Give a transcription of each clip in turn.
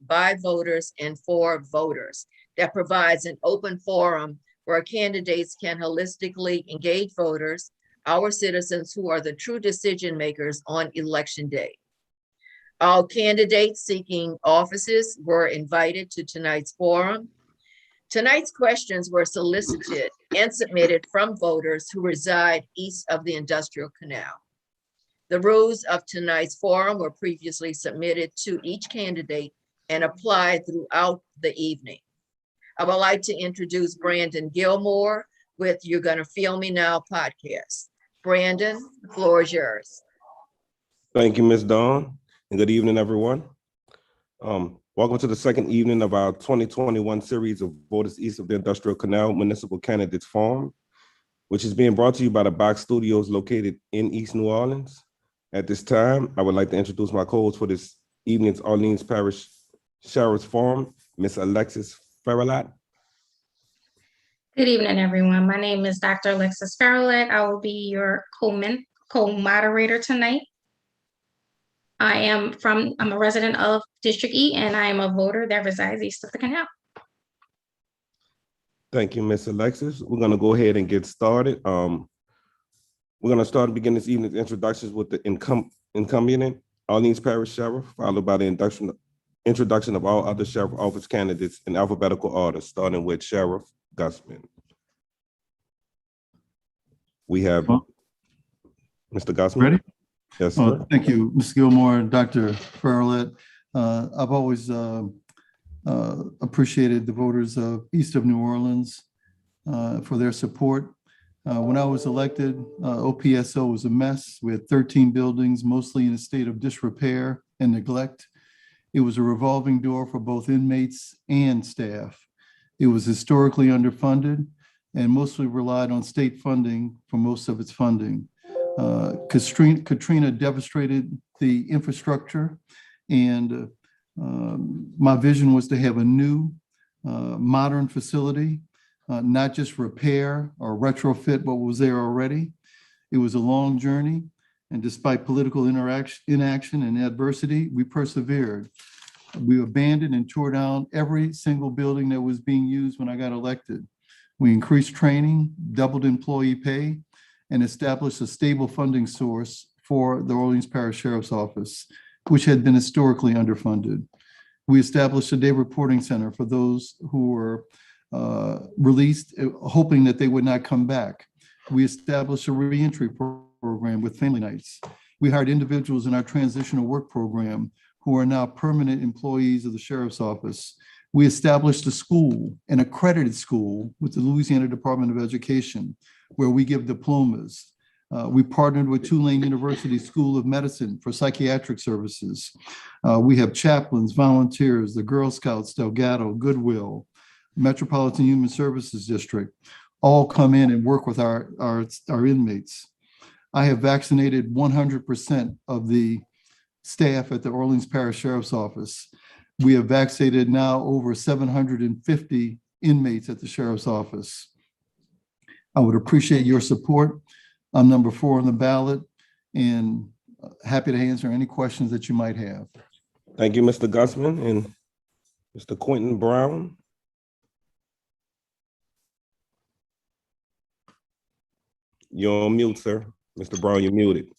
by voters and for voters that provides an open forum where candidates can holistically engage voters, our citizens who are the true decision makers on election day. All candidates seeking offices were invited to tonight's forum. Tonight's questions were solicited and submitted from voters who reside east of the Industrial Canal. The rules of tonight's forum were previously submitted to each candidate and applied throughout the evening. I would like to introduce Brandon Gilmore with You're Gonna Feel Me Now podcast. Brandon, the floor is yours. Thank you, Ms. Dawn, and good evening, everyone. Welcome to the second evening of our 2021 series of Voters East of the Industrial Canal Municipal Candidates Forum, which is being brought to you by the Box Studios located in East New Orleans. At this time, I would like to introduce my co-host for this evening's Orleans Parish Sheriff's Forum, Ms. Alexis Farrellat. Good evening, everyone. My name is Dr. Alexis Farrellat. I will be your co-moderator tonight. I'm a resident of District E, and I am a voter that resides east of the canal. Thank you, Ms. Alexis. We're going to go ahead and get started. We're going to begin this evening's introductions with the incumbent Orleans Parish Sheriff, followed by the introduction of all other sheriff office candidates in alphabetical order, starting with Sheriff Gusman. We have Mr. Gusman. Ready? Yes, sir. Thank you, Ms. Gilmore, Dr. Farrellat. I've always appreciated the voters of east of New Orleans for their support. When I was elected, OPSO was a mess. We had 13 buildings, mostly in a state of disrepair and neglect. It was a revolving door for both inmates and staff. It was historically underfunded and mostly relied on state funding for most of its funding. Katrina devastated the infrastructure, and my vision was to have a new modern facility, not just repair or retrofit what was there already. It was a long journey, and despite political inaction and adversity, we persevered. We abandoned and tore down every single building that was being used when I got elected. We increased training, doubled employee pay, and established a stable funding source for the Orleans Parish Sheriff's Office, which had been historically underfunded. We established a day reporting center for those who were released, hoping that they would not come back. We established a reentry program with family nights. We hired individuals in our transitional work program who are now permanent employees of the Sheriff's Office. We established a school, an accredited school with the Louisiana Department of Education, where we give diplomas. We partnered with Tulane University School of Medicine for psychiatric services. We have chaplains, volunteers, the Girl Scouts, Delgado, Goodwill, Metropolitan Human Services District, all come in and work with our inmates. I have vaccinated 100% of the staff at the Orleans Parish Sheriff's Office. We have vaccinated now over 750 inmates at the Sheriff's Office. I would appreciate your support. I'm number 4 on the ballot and happy to answer any questions that you might have. Thank you, Mr. Gusman. And Mr. Quentin Brown. You're on mute, sir. Mr. Brown, you're muted.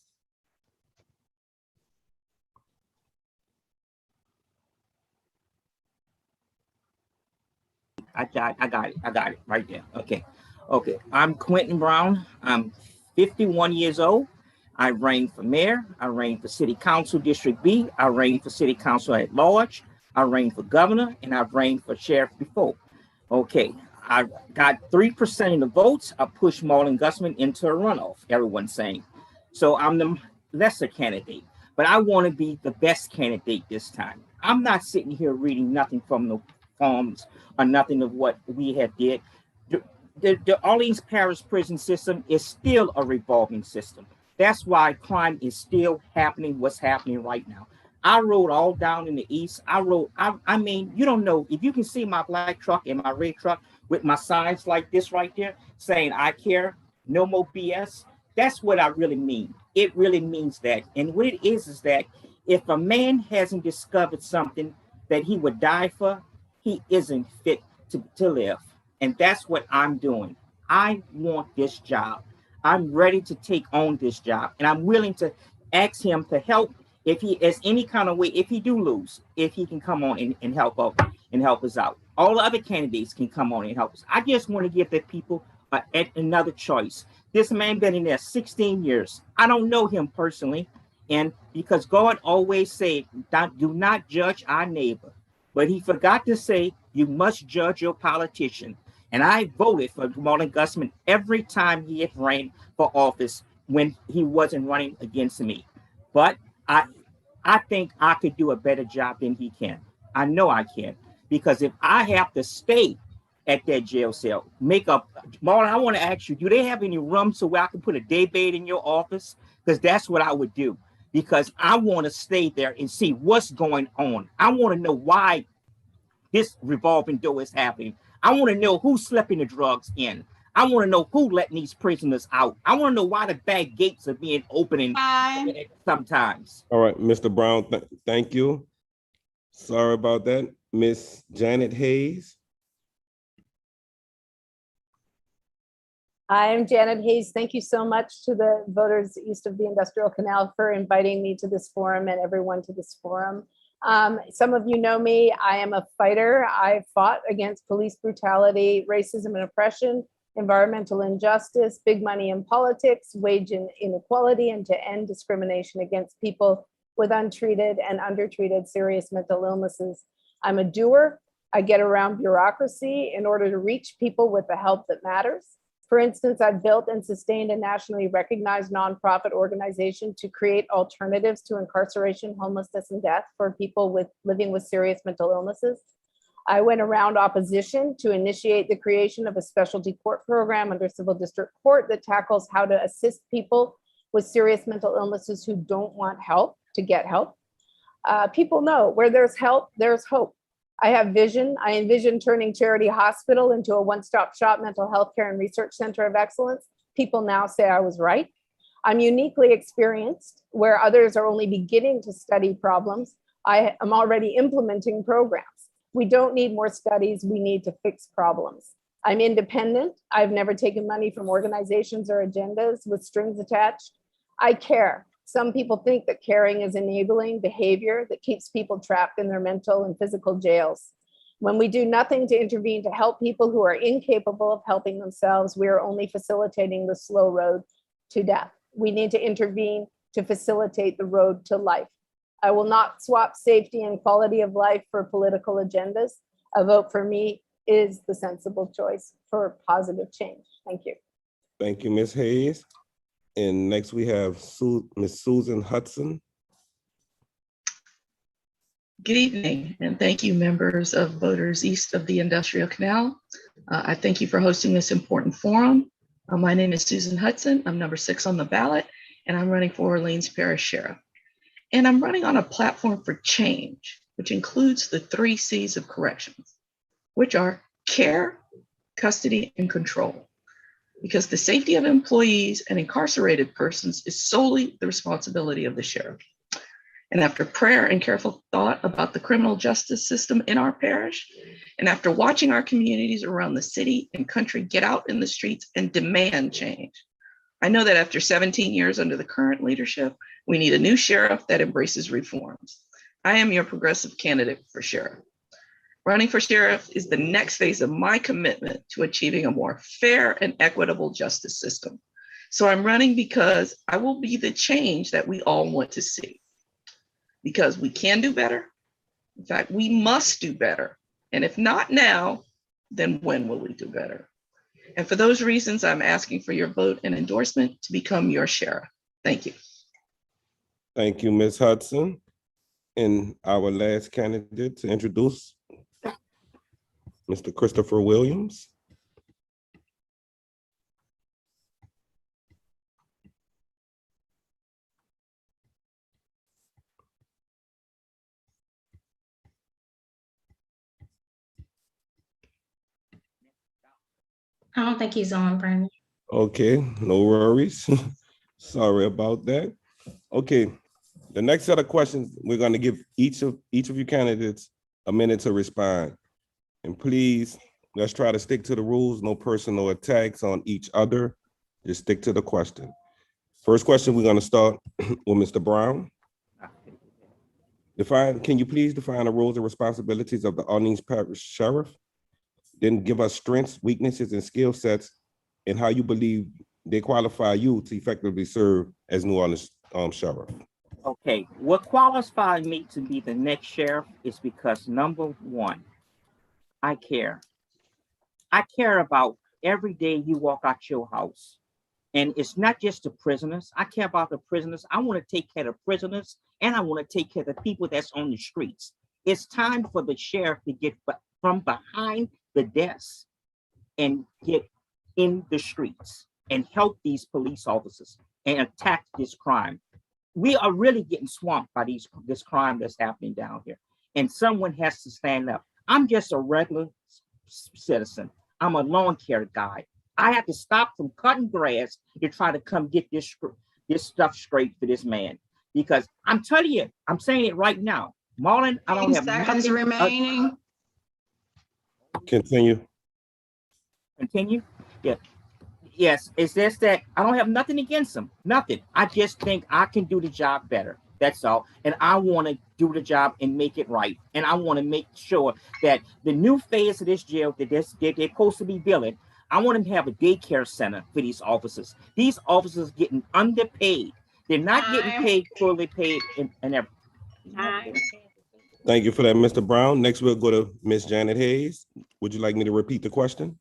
I got it right there. Okay. I'm Quentin Brown. I'm 51 years old. I ran for mayor. I ran for city council, District B. I ran for city council at large. I ran for governor, and I've ran for sheriff before. Okay. I got 3% of the votes. I pushed Marlon Gusman into a runoff, everyone's saying. So I'm the lesser candidate, but I want to be the best candidate this time. I'm not sitting here reading nothing from the forms or nothing of what we have did. The Orleans Parish prison system is still a revolving system. That's why crime is still happening, what's happening right now. I rode all down in the east. I mean, you don't know, if you can see my black truck and my red truck with my signs like this right there saying, I care, no more BS. That's what I really mean. It really means that. And what it is that if a man hasn't discovered something, that he would die for, he isn't fit to live. And that's what I'm doing. I want this job. I'm ready to take on this job, and I'm willing to ask him to help if he is any kind of way, if he do lose, if he can come on and help out and help us out. All the other candidates can come on and help us. I just want to give the people another choice. This man been in there 16 years. I don't know him personally, and because God always said, do not judge our neighbor. But he forgot to say, you must judge your politician. And I voted for Marlon Gusman every time he had ran for office when he wasn't running against me. But I think I could do a better job than he can. I know I can. Because if I have to stay at that jail cell, Marlon, I want to ask you, do they have any room so where I can put a day bed in your office? Because that's what I would do. Because I want to stay there and see what's going on. I want to know why this revolving door is happening. I want to know who's slipping the drugs in. I want to know who letting these prisoners out. I want to know why the back gates are being opening sometimes. All right, Mr. Brown, thank you. Sorry about that. Miss Janet Hayes. I'm Janet Hayes. Thank you so much to the voters east of the Industrial Canal for inviting me to this forum and everyone to this forum. Some of you know me. I am a fighter. I fought against police brutality, racism and oppression, environmental injustice, big money in politics, wage inequality, and to end discrimination against people with untreated and undertreated serious mental illnesses. I'm a doer. I get around bureaucracy in order to reach people with the help that matters. For instance, I've built and sustained a nationally recognized nonprofit organization to create alternatives to incarceration, homelessness, and death for people living with serious mental illnesses. I went around opposition to initiate the creation of a specialty court program under civil district court that tackles how to assist people with serious mental illnesses who don't want help to get help. People know where there's help, there's hope. I have vision. I envision turning Charity Hospital into a one-stop shop mental health care and research center of excellence. People now say I was right. I'm uniquely experienced where others are only beginning to study problems. I am already implementing programs. We don't need more studies. We need to fix problems. I'm independent. I've never taken money from organizations or agendas with strings attached. I care. Some people think that caring is enabling behavior that keeps people trapped in their mental and physical jails. When we do nothing to intervene to help people who are incapable of helping themselves, we are only facilitating the slow road to death. We need to intervene to facilitate the road to life. I will not swap safety and quality of life for political agendas. A vote for me is the sensible choice for positive change. Thank you. Thank you, Ms. Hayes. And next we have Ms. Susan Hudson. Good evening, and thank you, members of voters east of the Industrial Canal. I thank you for hosting this important forum. My name is Susan Hudson. I'm number 6 on the ballot, and I'm running for Orleans Parish Sheriff. And I'm running on a platform for change, which includes the 3 C's of corrections, which are care, custody, and control. Because the safety of employees and incarcerated persons is solely the responsibility of the sheriff. And after prayer and careful thought about the criminal justice system in our parish, and after watching our communities around the city and country get out in the streets and demand change, I know that after 17 years under the current leadership, we need a new sheriff that embraces reforms. I am your progressive candidate for sheriff. Running for sheriff is the next phase of my commitment to achieving a more fair and equitable justice system. So I'm running because I will be the change that we all want to see. Because we can do better. In fact, we must do better. And if not now, then when will we do better? And for those reasons, I'm asking for your vote and endorsement to become your sheriff. Thank you. Thank you, Ms. Hudson. And our last candidate to introduce, Mr. Christopher Williams. I don't think he's on, Brandon. Okay, no worries. Sorry about that. Okay, the next set of questions, we're going to give each of you candidates a minute to respond. And please, let's try to stick to the rules, no personal attacks on each other. Just stick to the question. First question, we're gonna start with Mr. Brown. Can you please define the roles and responsibilities of the Orleans Parish Sheriff? Then give us strengths, weaknesses, and skill sets, and how you believe they qualify you to effectively serve as New Orleans Sheriff. Okay, what qualifies me to be the next sheriff is because number one, I care. I care about every day you walk out your house. And it's not just the prisoners. I care about the prisoners. I want to take care of prisoners, and I want to take care of the people that's on the streets. It's time for the sheriff to get from behind the desk and get in the streets and help these police officers and attack this crime. We are really getting swamped by this crime that's happening down here, and someone has to stand up. I'm just a regular citizen. I'm a lawn care guy. I have to stop from cutting grass to try to come get this stuff straight for this man. Because I'm telling you, I'm saying it right now. Marlon, I don't have seconds nothing. remaining. Continue. Continue? Yeah. Yes, it's just that I don't have nothing against him. Nothing. I just think I can do the job better. That's all. And I want to do the job and make it right. And I want to make sure that the new phase of this jail that they're supposed to be building, I want them to have a daycare center for these officers. These officers getting underpaid. They're not getting paid fully paid and everything. Thank you for that, Mr. Brown. Next, we'll go to Ms. Janet Hayes. Would you like me to repeat the question?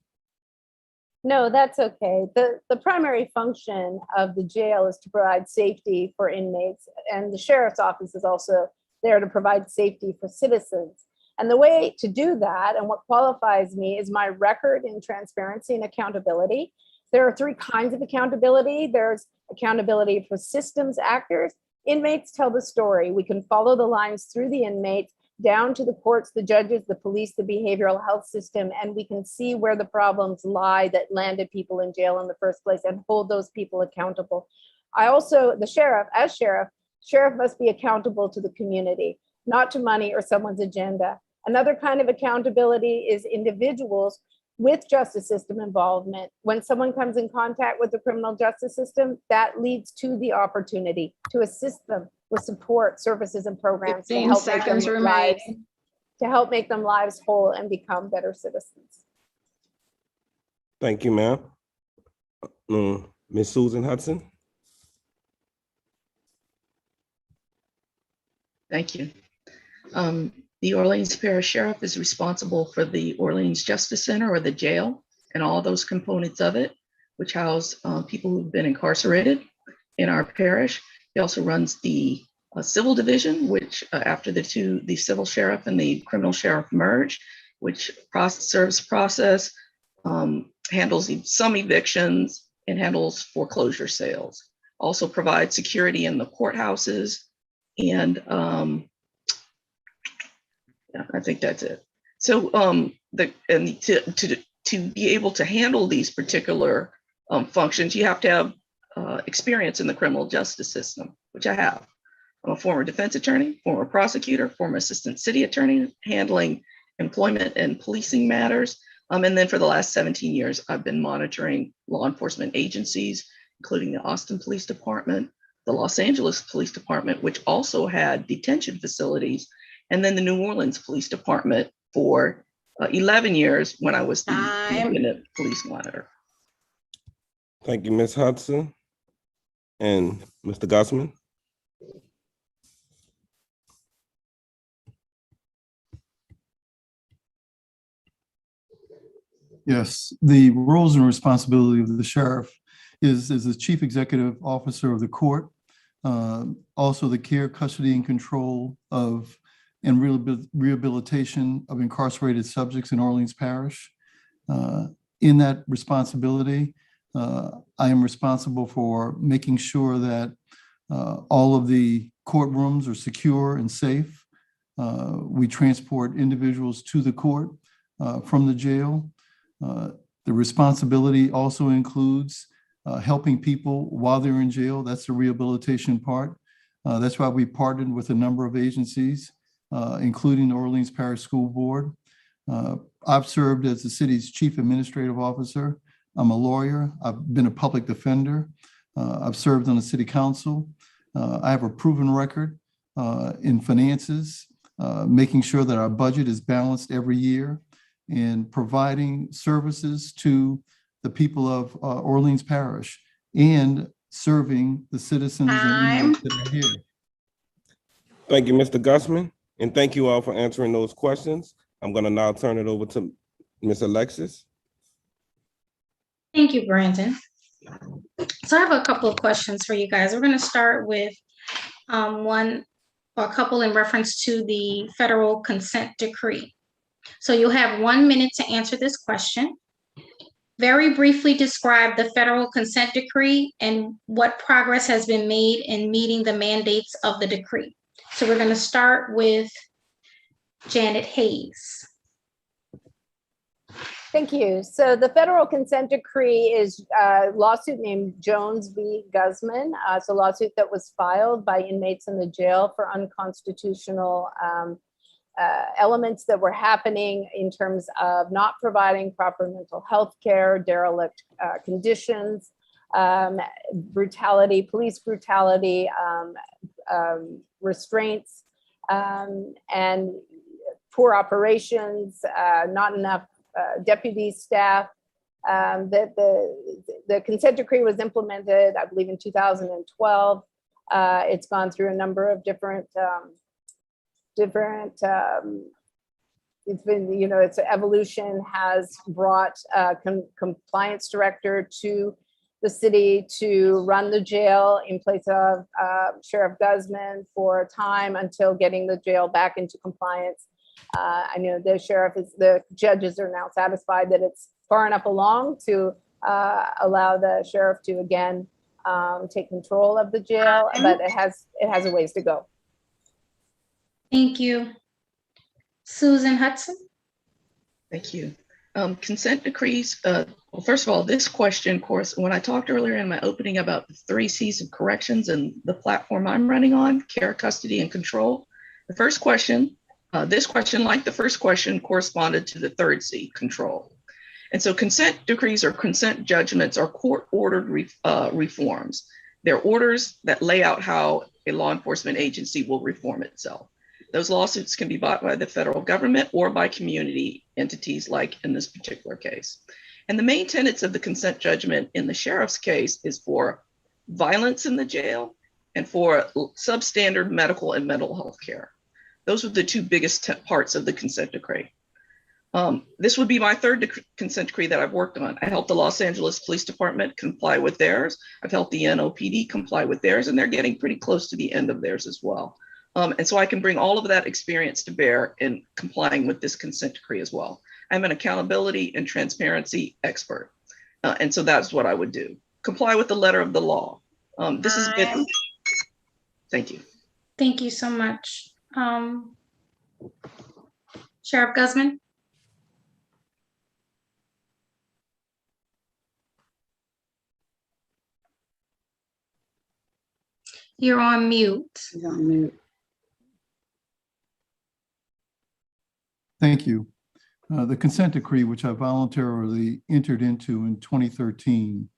No, that's okay. The primary function of the jail is to provide safety for inmates, and the sheriff's office is also there to provide safety for citizens. And the way to do that, and what qualifies me, is my record in transparency and accountability. There are three kinds of accountability. There's accountability for systems actors. Inmates tell the story. We can follow the lines through the inmates down to the courts, the judges, the police, the behavioral health system, and we can see where the problems lie that landed people in jail in the first place and hold those people accountable. I also, the sheriff, as sheriff must be accountable to the community, not to money or someone's agenda. Another kind of accountability is individuals with justice system involvement. When someone comes in contact with the criminal justice system, that leads to the opportunity to assist them with support, services, and programs to 15 help make seconds them lives, remaining. to help make them lives whole and become better citizens. Thank you, ma'am. Ms. Susan Hudson. Thank you. The Orleans Parish Sheriff is responsible for the Orleans Justice Center, or the jail, and all those components of it, which house people who've been incarcerated in our parish. He also runs the civil division, which after the civil sheriff and the criminal sheriff merge, which serves process, handles some evictions, and handles foreclosure sales. Also provides security in the courthouses, and yeah, I think that's it. So to be able to handle these particular functions, you have to have experience in the criminal justice system, which I have. I'm a former defense attorney, former prosecutor, former assistant city attorney, handling employment and policing matters. And then for the last 17 years, I've been monitoring law enforcement agencies, including the Austin Police Department, the Los Angeles Police Department, which also had detention facilities, and then the New Orleans Police Department for 11 years when I was the independent police monitor. Thank you, Ms. Hudson. And Mr. Gossman. Yes, the roles and responsibility of the sheriff is the chief executive officer of the court, also the care, custody, and control of and rehabilitation of incarcerated subjects in Orleans Parish. In that responsibility, I am responsible for making sure that all of the courtrooms are secure and safe. We transport individuals to the court from the jail. The responsibility also includes helping people while they're in jail. That's the rehabilitation part. That's why we partnered with a number of agencies including the Orleans Parish School Board. I've served as the city's chief administrative officer. I'm a lawyer. I've been a public defender. I've served on the city council. I have a proven record in finances, making sure that our budget is balanced every year, and providing services to the people of Orleans Parish and serving the citizens and inmates that are here. Thank you, Mr. Gusman, and thank you all for answering those questions. I'm going to now turn it over to Ms. Alexis. Thank you, Brandon. So I have a couple of questions for you guys. We're going to start with one or a couple in reference to the federal consent decree. So you'll have 1 minute to answer this question. Very briefly describe the federal consent decree and what progress has been made in meeting the mandates of the decree. So we're going to start with Janet Hayes. Thank you. So the federal consent decree is a lawsuit named Jones v. Guzman. It's a lawsuit that was filed by inmates in the jail for unconstitutional elements that were happening in terms of not providing proper mental health care, derelict conditions, brutality, police brutality, restraints, and poor operations, not enough deputy staff. The consent decree was implemented, I believe, in 2012. It's gone through a number of different it's been, its evolution has brought a compliance director to the city to run the jail in place of Sheriff Guzman for a time until getting the jail back into compliance. I know the judges are now satisfied that it's far enough along to allow the sheriff to again take control of the jail, but it has a ways to go. Thank you. Susan Hudson. Thank you. Consent decrees. Well, first of all, this question, of course, when I talked earlier in my opening about the 3 C's of corrections and the platform I'm running on, care, custody, and control, the first question, this question, like the first question, corresponded to the 3rd C, control. And so consent decrees or consent judgments are court-ordered reforms. They're orders that lay out how a law enforcement agency will reform itself. Those lawsuits can be brought by the federal government or by community entities, like in this particular case. And the main tenets of the consent judgment in the sheriff's case is for violence in the jail and for substandard medical and mental health care. Those are the 2 biggest parts of the consent decree. This would be my 3rd consent decree that I've worked on. I helped the Los Angeles Police Department comply with theirs. I've helped the NOPD comply with theirs, and they're getting pretty close to the end of theirs as well. And so I can bring all of that experience to bear in complying with this consent decree as well. I'm an accountability and transparency expert. And so that's what I would do. Comply with the letter of the law. This has been, thank you. Thank you so much. Sheriff Guzman. You're on mute. You're on mute. Thank you. The consent decree, which I voluntarily entered into in 2013,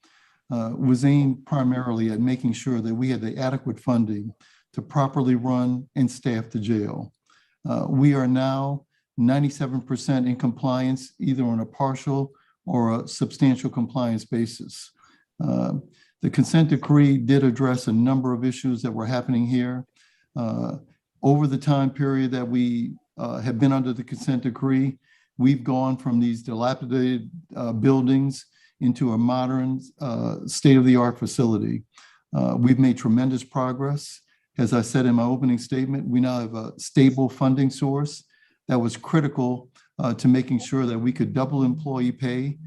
was aimed primarily at making sure that we had the adequate funding to properly run and staff the jail. We are now 97% in compliance, either on a partial or a substantial compliance basis. The consent decree did address a number of issues that were happening here. Over the time period that we have been under the consent decree, we've gone from these dilapidated buildings into a modern state-of-the-art facility. We've made tremendous progress. As I said in my opening statement, we now have a stable funding source that was critical to making sure that we could double employee pay,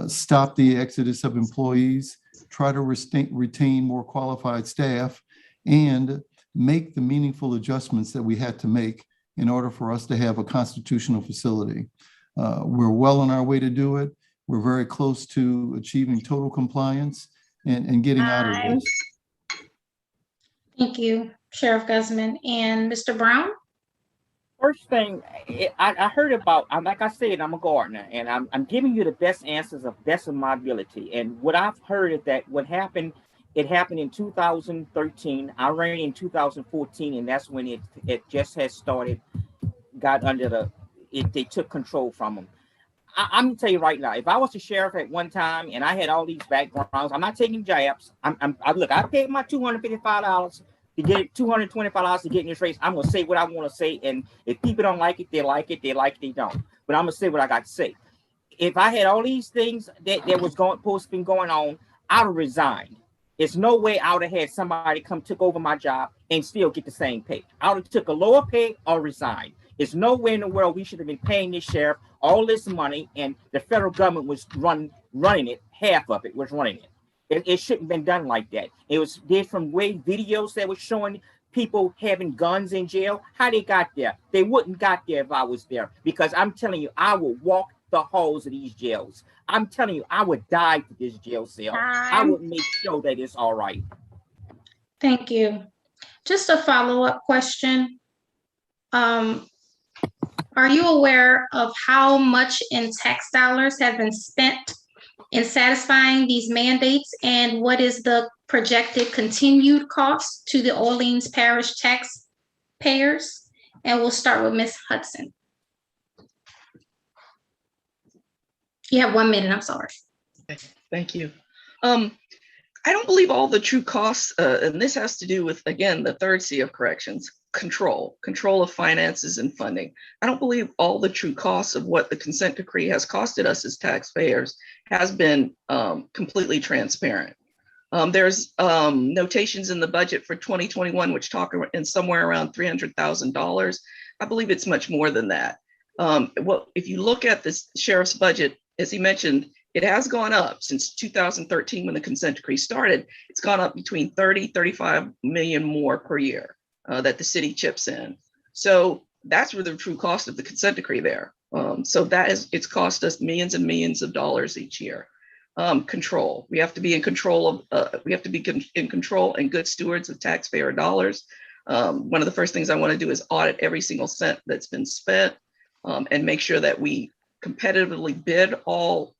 stop the exodus of employees, try to retain more qualified staff, and make the meaningful adjustments that we had to make in order for us to have a constitutional facility. We're well on our way to do it. We're very close to achieving total compliance and getting out of this. Thank you, Sheriff Guzman. And Mr. Brown? First thing, I heard about, like I said, I'm a gardener, and I'm giving you the best answers of best of my ability. And what I've heard is that what happened, it happened in 2013. I ran in 2014, and that's when it just has started, got under they took control from them. I'm gonna tell you right now, if I was the sheriff at one time and I had all these backgrounds, I'm not taking jabs. Look, I paid my $255 to get $225 to get in this race. I'm gonna say what I want to say, and if people don't like it, they like it. They like it, they don't. But I'm gonna say what I got to say. If I had all these things that was supposed to be going on, I'd have resigned. There's no way I would have had somebody come took over my job and still get the same pay. I would have took a lower pay or resigned. There's no way in the world we should have been paying this sheriff all this money, and the federal government was running it. Half of it was running it. It shouldn't have been done like that. It was did from way videos that were showing people having guns in jail. How they got there? They wouldn't got there if I was there, because I'm telling you, I would walk the halls of these jails. I'm telling you, I would die for this jail cell. I would make sure that it's all right. Thank you. Just a follow-up question. Are you aware of how much in tax dollars have been spent in satisfying these mandates, and what is the projected continued cost to the Orleans Parish taxpayers? And we'll start with Ms. Hudson. You have 1 minute, I'm sorry. Thank you. I don't believe all the true costs, and this has to do with, again, the third C of corrections, control of finances and funding. I don't believe all the true costs of what the consent decree has costed us as taxpayers has been completely transparent. There's notations in the budget for 2021, which talk in somewhere around $300,000. I believe it's much more than that. Well, if you look at this sheriff's budget, as he mentioned, it has gone up since 2013 when the consent decree started. It's gone up between 30, 35 million more per year that the city chips in. So that's where the true cost of the consent decree there. So it's cost us millions and millions of dollars each year. Control. We have to be in control of. We have to be in control and good stewards of taxpayer dollars. One of the first things I want to do is audit every single cent that's been spent, and make sure that we competitively bid all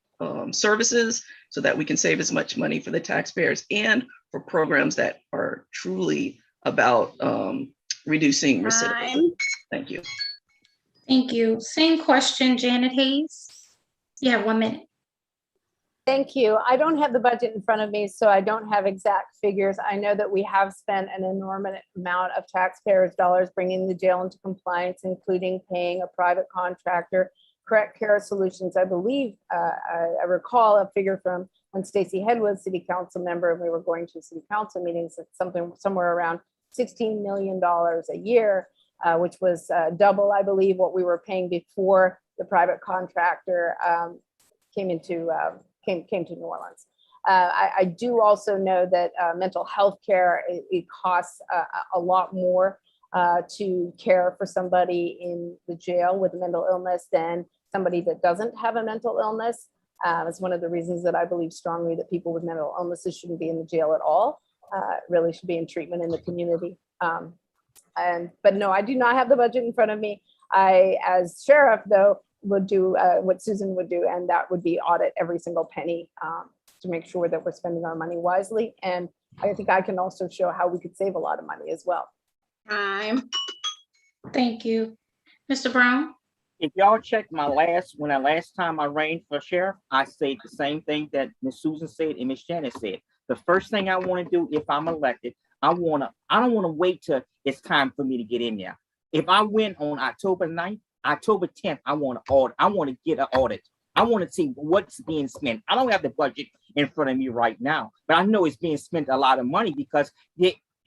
services so that we can save as much money for the taxpayers and for programs that are truly about reducing recidivism. Thank you. Thank you. Same question, Janet Hayes. You have 1 minute. Thank you. I don't have the budget in front of me, so I don't have exact figures. I know that we have spent an enormous amount of taxpayers' dollars bringing the jail into compliance, including paying a private contractor, Correct Care Solutions. I believe, I recall a figure from when Stacey Head was city council member and we were going to city council meetings, it's somewhere around $16 million a year, which was double, I believe, what we were paying before the private contractor came to New Orleans. I do also know that mental health care, it costs a lot more to care for somebody in the jail with a mental illness than somebody that doesn't have a mental illness. It's one of the reasons that I believe strongly that people with mental illnesses shouldn't be in the jail at all. Really should be in treatment in the community. But no, I do not have the budget in front of me. I, as sheriff, though, would do what Susan would do, and that would be audit every single penny to make sure that we're spending our money wisely. And I think I can also show how we could save a lot of money as well. Thank you. Mr. Brown? If y'all check my last time I ran for sheriff, I said the same thing that Ms. Susan said and Ms. Janet said. The first thing I want to do if I'm elected, I don't want to wait till it's time for me to get in there. If I win on October 9th, October 10th, I want to get an audit. I want to see what's being spent. I don't have the budget in front of me right now, but I know it's being spent a lot of money because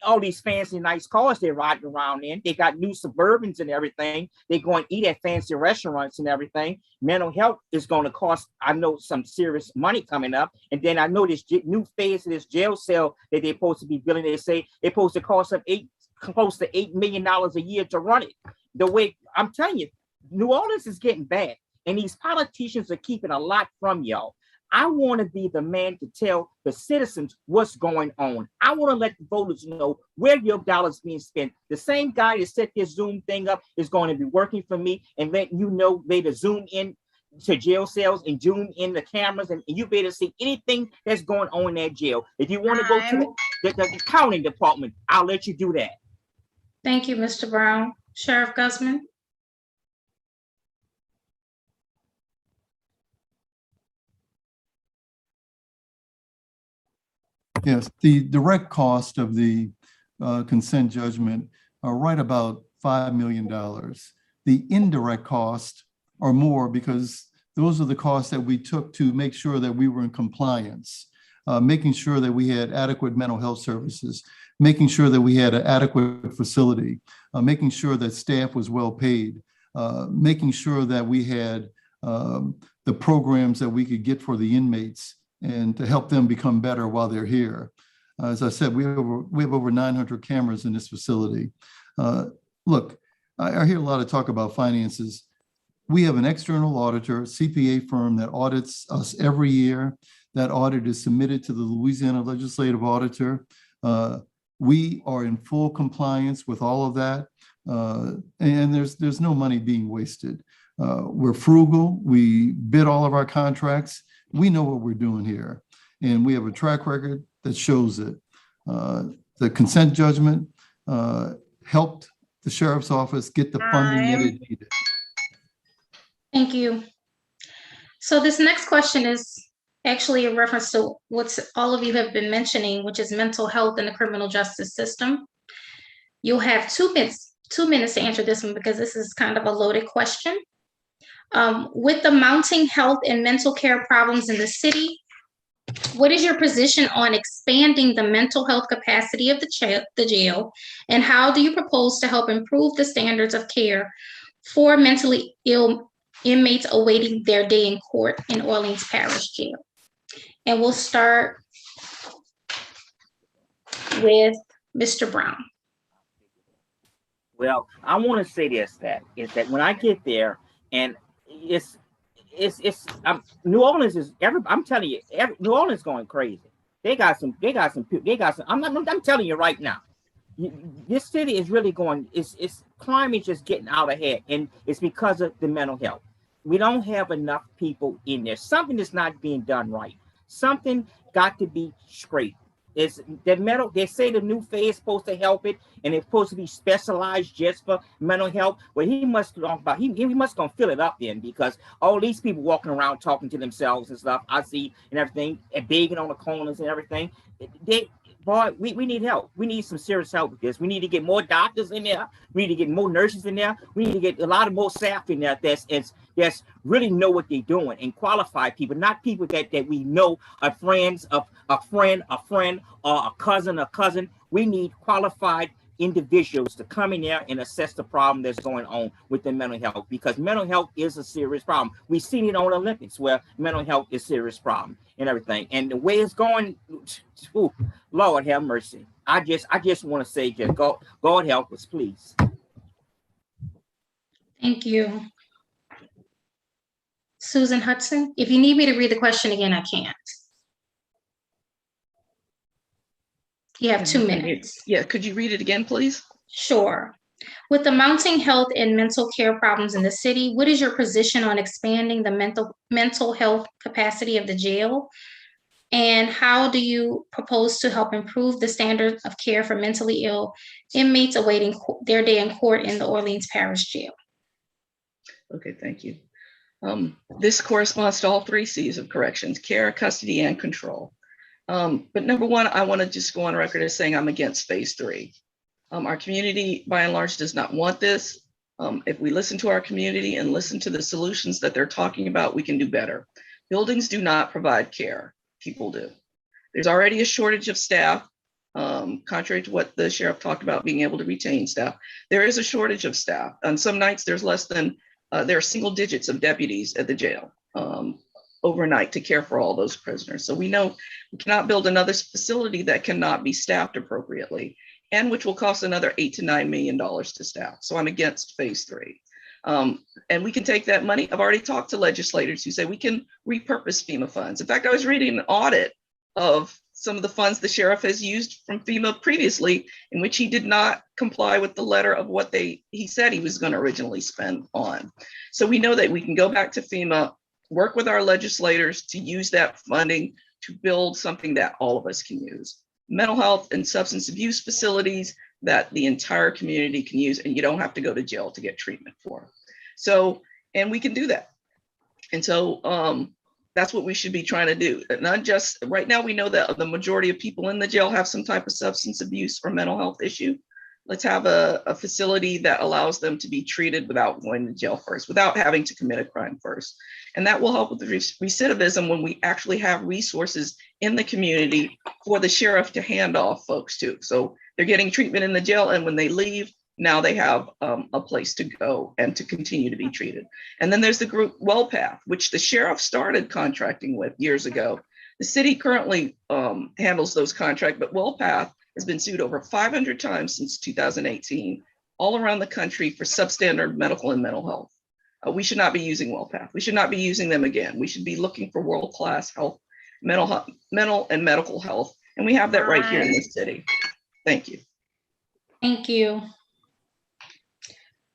all these fancy, nice cars they're riding around in. They got new Suburbans and everything. They go and eat at fancy restaurants and everything. Mental health is going to cost, I know, some serious money coming up. And then I know this new phase of this jail cell that they're supposed to be building. They say they're supposed to cost them close to $8 million a year to run it. The way I'm telling you, New Orleans is getting bad. And these politicians are keeping a lot from y'all. I want to be the man to tell the citizens what's going on. I want to let the voters know where your dollars being spent. The same guy that set this Zoom thing up is going to be working for me and letting you know they to zoom in to jail cells and zoom in the cameras, and you better see anything that's going on in that jail. If you want to go to the accounting department, I'll let you do that. Thank you, Mr. Brown. Sheriff Guzman. Yes, the direct cost of the consent judgment are right about $5 million. The indirect costs are more because those are the costs that we took to make sure that we were in compliance, making sure that we had adequate mental health services, making sure that we had an adequate facility, making sure that staff was well paid, making sure that we had the programs that we could get for the inmates and to help them become better while they're here. As I said, we have over 900 cameras in this facility. Look, I hear a lot of talk about finances. We have an external auditor, CPA firm that audits us every year. That audit is submitted to the Louisiana Legislative Auditor. We are in full compliance with all of that. And there's no money being wasted. We're frugal. We bid all of our contracts. We know what we're doing here. And we have a track record that shows it. The consent judgment helped the sheriff's office get the funding that it needed. Thank you. So this next question is actually a reference to what all of you have been mentioning, which is mental health in the criminal justice system. You'll have 2 minutes to answer this one because this is kind of a loaded question. With the mounting health and mental care problems in the city, what is your position on expanding the mental health capacity of the jail, and how do you propose to help improve the standards of care for mentally ill inmates awaiting their day in court in Orleans Parish Jail? And we'll start with Mr. Brown. Well, I want to say this, that when I get there, and New Orleans is I'm telling you, New Orleans is going crazy. They got some. I'm telling you right now, this city is really going. It's crime is just getting out ahead, and it's because of the mental health. We don't have enough people in there. Something is not being done right. Something got to be straight. It's the mental. They say the new phase is supposed to help it, and it's supposed to be specialized just for mental health. Well, he must gonna fill it up then, because all these people walking around talking to themselves and stuff I see and everything, and begging on the corners and everything. We need help. We need some serious help with this. We need to get more doctors in there. We need to get more nurses in there. We need to get a lot of more staff in there that's really know what they're doing, and qualified people, not people that we know are friends of a friend, or a cousin. We need qualified individuals to come in there and assess the problem that's going on with the mental health, because mental health is a serious problem. We've seen it on Olympics where mental health is a serious problem and everything. And the way it's going, ooh, Lord have mercy. I just want to say, just God help us, please. Thank you. Susan Hudson, if you need me to read the question again, I can't. You have 2 minutes. Yeah, could you read it again, please? Sure. With the mounting health and mental care problems in the city, what is your position on expanding the mental health capacity of the jail? And how do you propose to help improve the standards of care for mentally ill inmates awaiting their day in court in the Orleans Parish Jail? Okay, thank you. This corresponds to all 3 C's of corrections: care, custody, and control. But number one, I want to just go on record as saying I'm against phase 3. Our community, by and large, does not want this. If we listen to our community and listen to the solutions that they're talking about, we can do better. Buildings do not provide care. People do. There's already a shortage of staff. Contrary to what the sheriff talked about, being able to retain staff, there is a shortage of staff. On some nights, there's less than, there are single digits of deputies at the jail overnight to care for all those prisoners. So we know we cannot build another facility that cannot be staffed appropriately, and which will cost another $8 to $9 million to staff. So I'm against phase 3. And we can take that money. I've already talked to legislators who say we can repurpose FEMA funds. In fact, I was reading an audit of some of the funds the sheriff has used from FEMA previously, in which he did not comply with the letter of what he said he was going to originally spend on. So we know that we can go back to FEMA, work with our legislators to use that funding to build something that all of us can use. Mental health and substance abuse facilities that the entire community can use, and you don't have to go to jail to get treatment for. So, and we can do that. And so that's what we should be trying to do. Not just, right now we know that the majority of people in the jail have some type of substance abuse or mental health issue. Let's have a facility that allows them to be treated without going to jail first, without having to commit a crime first. And that will help with the recidivism when we actually have resources in the community for the sheriff to hand off folks to. So they're getting treatment in the jail, and when they leave, now they have a place to go and to continue to be treated. And then there's the group WellPath, which the sheriff started contracting with years ago. The city currently handles those contracts, but WellPath has been sued over 500 times since 2018, all around the country for substandard medical and mental health. We should not be using WellPath. We should not be using them again. We should be looking for world-class health, mental and medical health. And we have that right here in this city. Thank you. Thank you.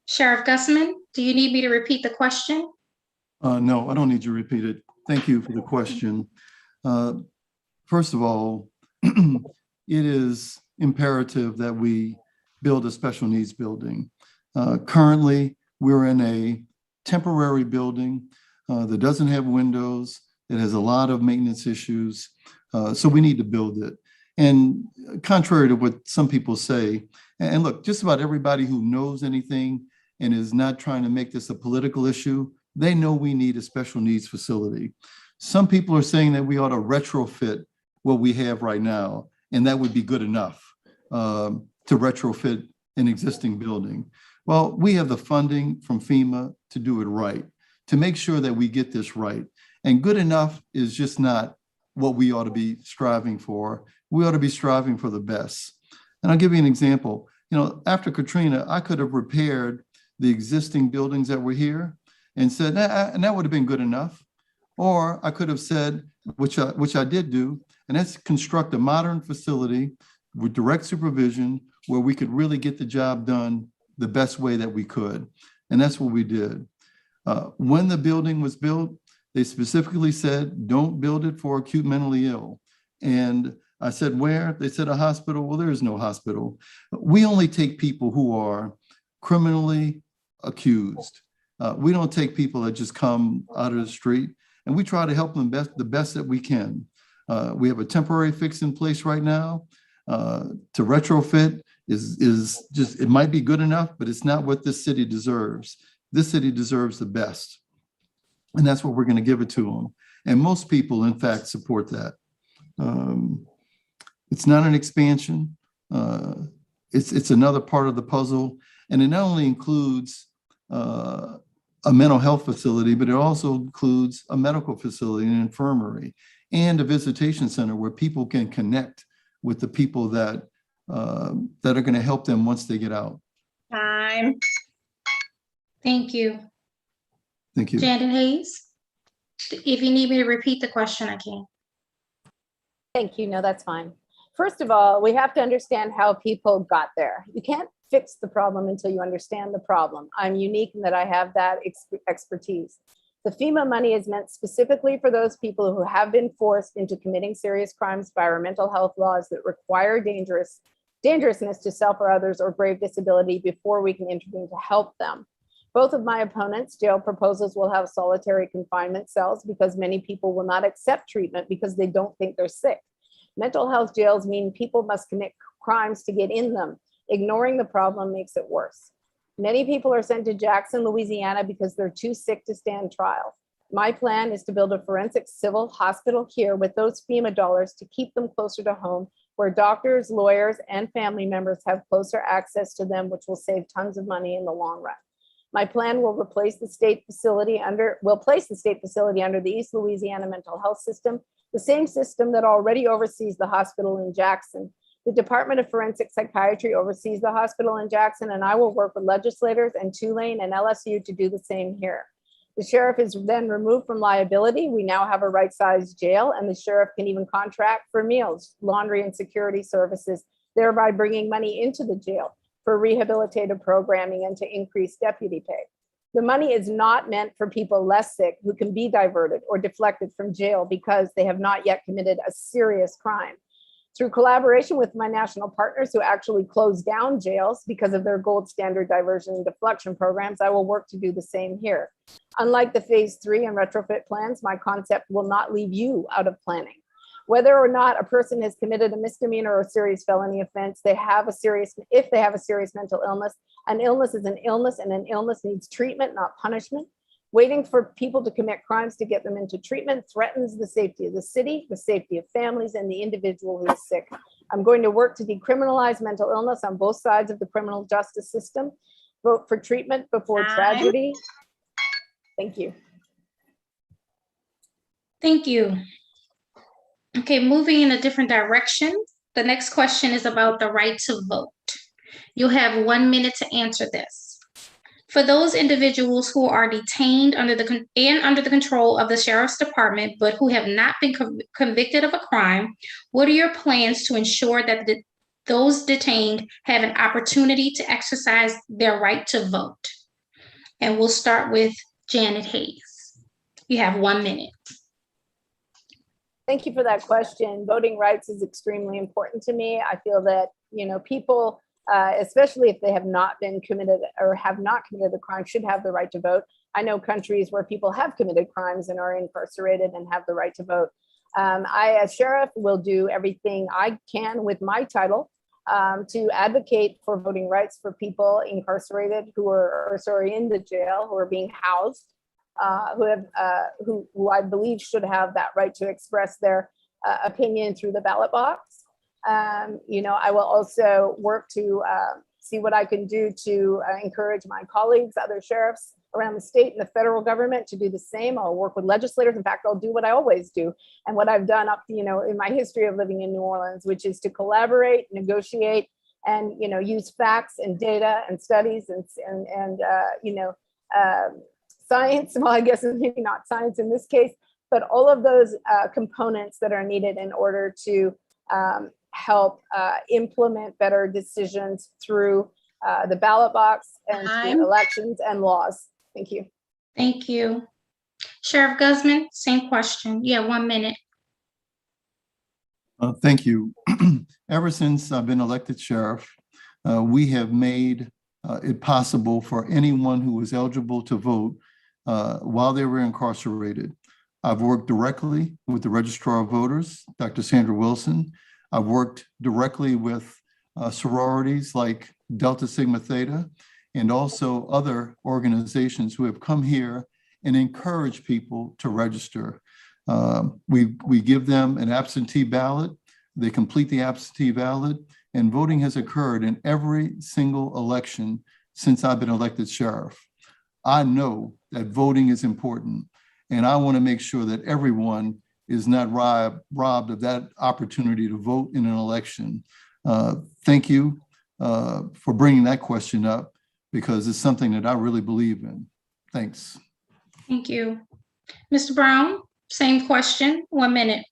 Sheriff Gussman, do you need me to repeat the question? No, I don't need you to repeat it. Thank you for the question. First of all, it is imperative that we build a special needs building. Currently, we're in a temporary building that doesn't have windows. It has a lot of maintenance issues. So we need to build it. And contrary to what some people say, and look, just about everybody who knows anything and is not trying to make this a political issue, they know we need a special needs facility. Some people are saying that we ought to retrofit what we have right now, and that would be good enough to retrofit an existing building. Well, we have the funding from FEMA to do it right, to make sure that we get this right. And good enough is just not what we ought to be striving for. We ought to be striving for the best. And I'll give you an example. You know, after Katrina, I could have repaired the existing buildings that were here and said, and that would have been good enough. Or I could have said, which I did do, and that's construct a modern facility with direct supervision where we could really get the job done the best way that we could. And that's what we did. When the building was built, they specifically said, don't build it for acute mentally ill. And I said, where? They said a hospital. Well, there is no hospital. We only take people who are criminally accused. We don't take people that just come out of the street, and we try to help them the best that we can. We have a temporary fix in place right now. To retrofit is just, it might be good enough, but it's not what this city deserves. This city deserves the best. And that's what we're going to give it to them. And most people, in fact, support that. It's not an expansion. It's another part of the puzzle. And it not only includes a mental health facility, but it also includes a medical facility, an infirmary, and a visitation center where people can connect with the people that are going to help them once they get out. Time. Thank you. Thank you. Janet Hayes, if you need me to repeat the question, I can. Thank you. No, that's fine. First of all, we have to understand how people got there. You can't fix the problem until you understand the problem. I'm unique in that I have that expertise. The FEMA money is meant specifically for those people who have been forced into committing serious crimes by our mental health laws that require dangerousness to self or others or grave disability before we can intervene to help them. Both of my opponents' jail proposals will have solitary confinement cells because many people will not accept treatment because they don't think they're sick. Mental health jails mean people must commit crimes to get in them. Ignoring the problem makes it worse. Many people are sent to Jackson, Louisiana because they're too sick to stand trial. My plan is to build a forensic civil hospital here with those FEMA dollars to keep them closer to home, where doctors, lawyers, and family members have closer access to them, which will save tons of money in the long run. My plan will place the state facility under the East Louisiana Mental Health System, the same system that already oversees the hospital in Jackson. The Department of Forensic Psychiatry oversees the hospital in Jackson, and I will work with legislators and Tulane and LSU to do the same here. The sheriff is then removed from liability. We now have a right-sized jail, and the sheriff can even contract for meals, laundry, and security services, thereby bringing money into the jail for rehabilitative programming and to increase deputy pay. The money is not meant for people less sick who can be diverted or deflected from jail because they have not yet committed a serious crime. Through collaboration with my national partners who actually close down jails because of their gold standard diversion and deflection programs, I will work to do the same here. Unlike the phase 3 and retrofit plans, my concept will not leave you out of planning. Whether or not a person has committed a misdemeanor or serious felony offense, if they have a serious mental illness, an illness is an illness, and an illness needs treatment, not punishment. Waiting for people to commit crimes to get them into treatment threatens the safety of the city, the safety of families, and the individual who is sick. I'm going to work to decriminalize mental illness on both sides of the criminal justice system. Vote for treatment before tragedy. Thank you. Thank you. Okay, moving in a different direction. The next question is about the right to vote. You'll have 1 minute to answer this. For those individuals who are detained under the control of the Sheriff's Department, but who have not been convicted of a crime, what are your plans to ensure that those detained have an opportunity to exercise their right to vote? And we'll start with Janet Hayes. You have 1 minute. Thank you for that question. Voting rights is extremely important to me. I feel that, people, especially if they have not been committed or have not committed a crime, should have the right to vote. I know countries where people have committed crimes and are incarcerated and have the right to vote. I, as sheriff, will do everything I can with my title to advocate for voting rights for people incarcerated who are in the jail, who are being housed, who I believe should have that right to express their opinion through the ballot box. I will also work to see what I can do to encourage my colleagues, other sheriffs around the state and the federal government to do the same. I'll work with legislators. In fact, I'll do what I always do and what I've done up, in my history of living in New Orleans, which is to collaborate, negotiate, and use facts and data and studies and science. Well, I guess it's maybe not science in this case, but all of those components that are needed in order to help implement better decisions through the ballot box and through elections and laws. Thank you. Thank you. Sheriff Guzman, same question. You have 1 minute. Thank you. Ever since I've been elected sheriff, we have made it possible for anyone who was eligible to vote while they were incarcerated. I've worked directly with the Registrar of Voters, Dr. Sandra Wilson. I've worked directly with sororities like Delta Sigma Theta and also other organizations who have come here and encourage people to register. We give them an absentee ballot. They complete the absentee ballot, and voting has occurred in every single election since I've been elected sheriff. I know that voting is important, and I want to make sure that everyone is not robbed of that opportunity to vote in an election. Thank you for bringing that question up, because it's something that I really believe in. Thanks. Thank you. Mr. Brown, same question, 1 minute.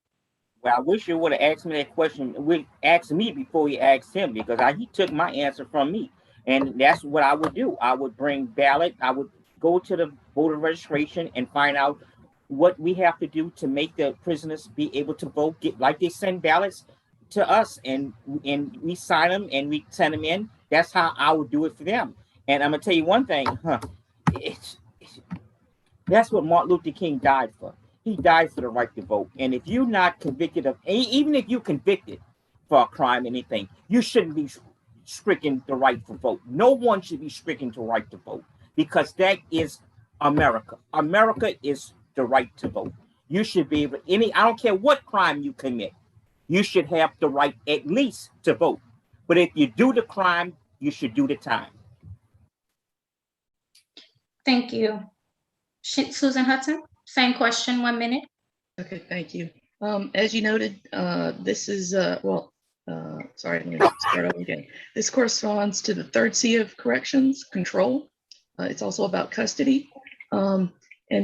Well, I wish you would have asked me that question. Asked me before you asked him, because he took my answer from me. And that's what I would do. I would bring ballot. I would go to the voter registration and find out what we have to do to make the prisoners be able to vote. Like they send ballots to us, and we sign them and we send them in. That's how I would do it for them. And I'm gonna tell you one thing. That's what Martin Luther King died for. He died for the right to vote. And if you're not convicted of, even if you're convicted for a crime, anything, you shouldn't be stricken the right to vote. No one should be stricken the right to vote, because that is America. America is the right to vote. You should be able, I don't care what crime you commit, you should have the right at least to vote. But if you do the crime, you should do the time. Thank you. Susan Hudson, same question, 1 minute. Okay, thank you. As you noted, this is, sorry, let me start over again. This corresponds to the third C of corrections, control. It's also about custody. And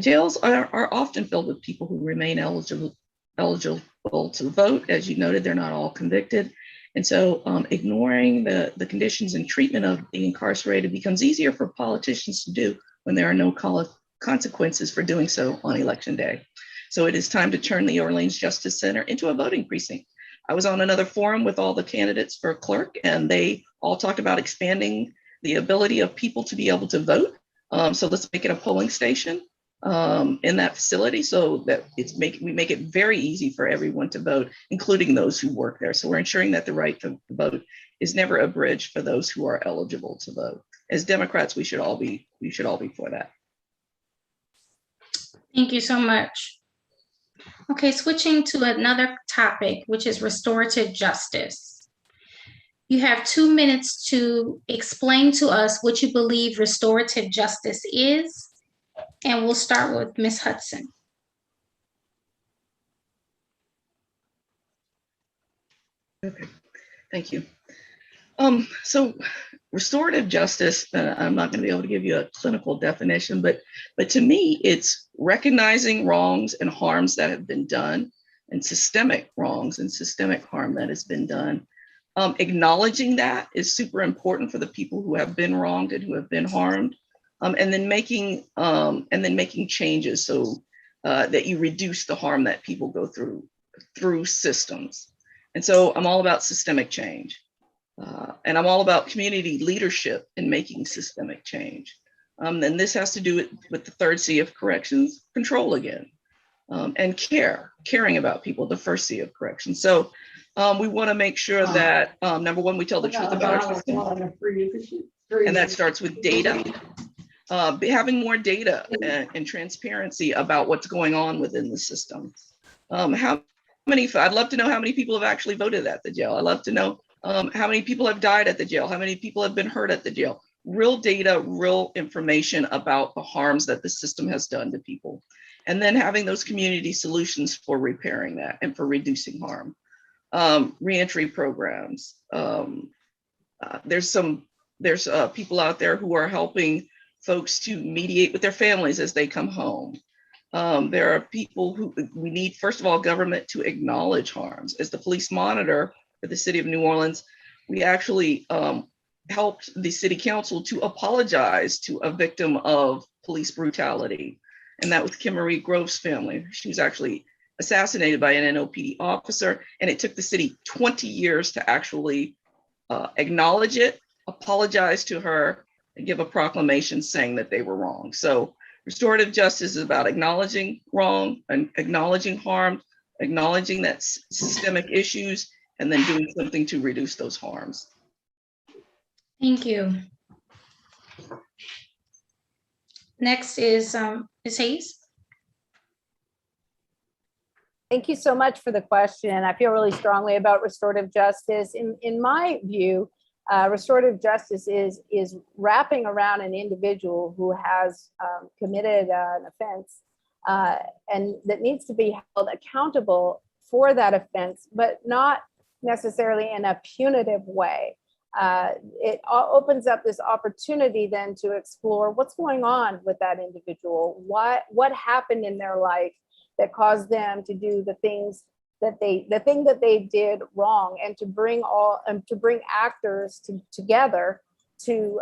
jails are often filled with people who remain eligible to vote. As you noted, they're not all convicted. And so ignoring the conditions and treatment of the incarcerated becomes easier for politicians to do when there are no consequences for doing so on election day. So it is time to turn the Orleans Justice Center into a voting precinct. I was on another forum with all the candidates for clerk, and they all talked about expanding the ability of people to be able to vote. So let's make it a polling station in that facility so that we make it very easy for everyone to vote, including those who work there. So we're ensuring that the right to vote is never abridged for those who are eligible to vote. As Democrats, we should all be for that. Thank you so much. Okay, switching to another topic, which is restorative justice. You have 2 minutes to explain to us what you believe restorative justice is, and we'll start with Ms. Hudson. Okay, thank you. So restorative justice, I'm not going to be able to give you a clinical definition, but to me, it's recognizing wrongs and harms that have been done, and systemic wrongs and systemic harm that has been done. Acknowledging that is super important for the people who have been wronged and who have been harmed, and then making changes so that you reduce the harm that people go through systems. And so I'm all about systemic change. And I'm all about community leadership in making systemic change. And this has to do with the third C of corrections, control again, and caring about people, the first C of corrections. So we want to make sure that, number one, we tell the truth about our system. And that starts with data, having more data and transparency about what's going on within the system. I'd love to know how many people have actually voted at the jail. I'd love to know how many people have died at the jail, how many people have been hurt at the jail. Real data, real information about the harms that the system has done to people. And then having those community solutions for repairing that and for reducing harm. Reentry programs. There's people out there who are helping folks to mediate with their families as they come home. There are people who we need, first of all, government to acknowledge harms. As the police monitor for the city of New Orleans, we actually helped the city council to apologize to a victim of police brutality. And that was Kim Marie Grove's family. She was actually assassinated by an NOPD officer, and it took the city 20 years to actually acknowledge it, apologize to her, and give a proclamation saying that they were wrong. So restorative justice is about acknowledging wrong and acknowledging harm, acknowledging that systemic issues, and then doing something to reduce those harms. Thank you. Next is Ms. Hayes. Thank you so much for the question. I feel really strongly about restorative justice. In my view, restorative justice is wrapping around an individual who has committed an offense and that needs to be held accountable for that offense, but not necessarily in a punitive way. It opens up this opportunity then to explore what's going on with that individual, what happened in their life that caused them to do the thing that they did wrong, and to bring actors together to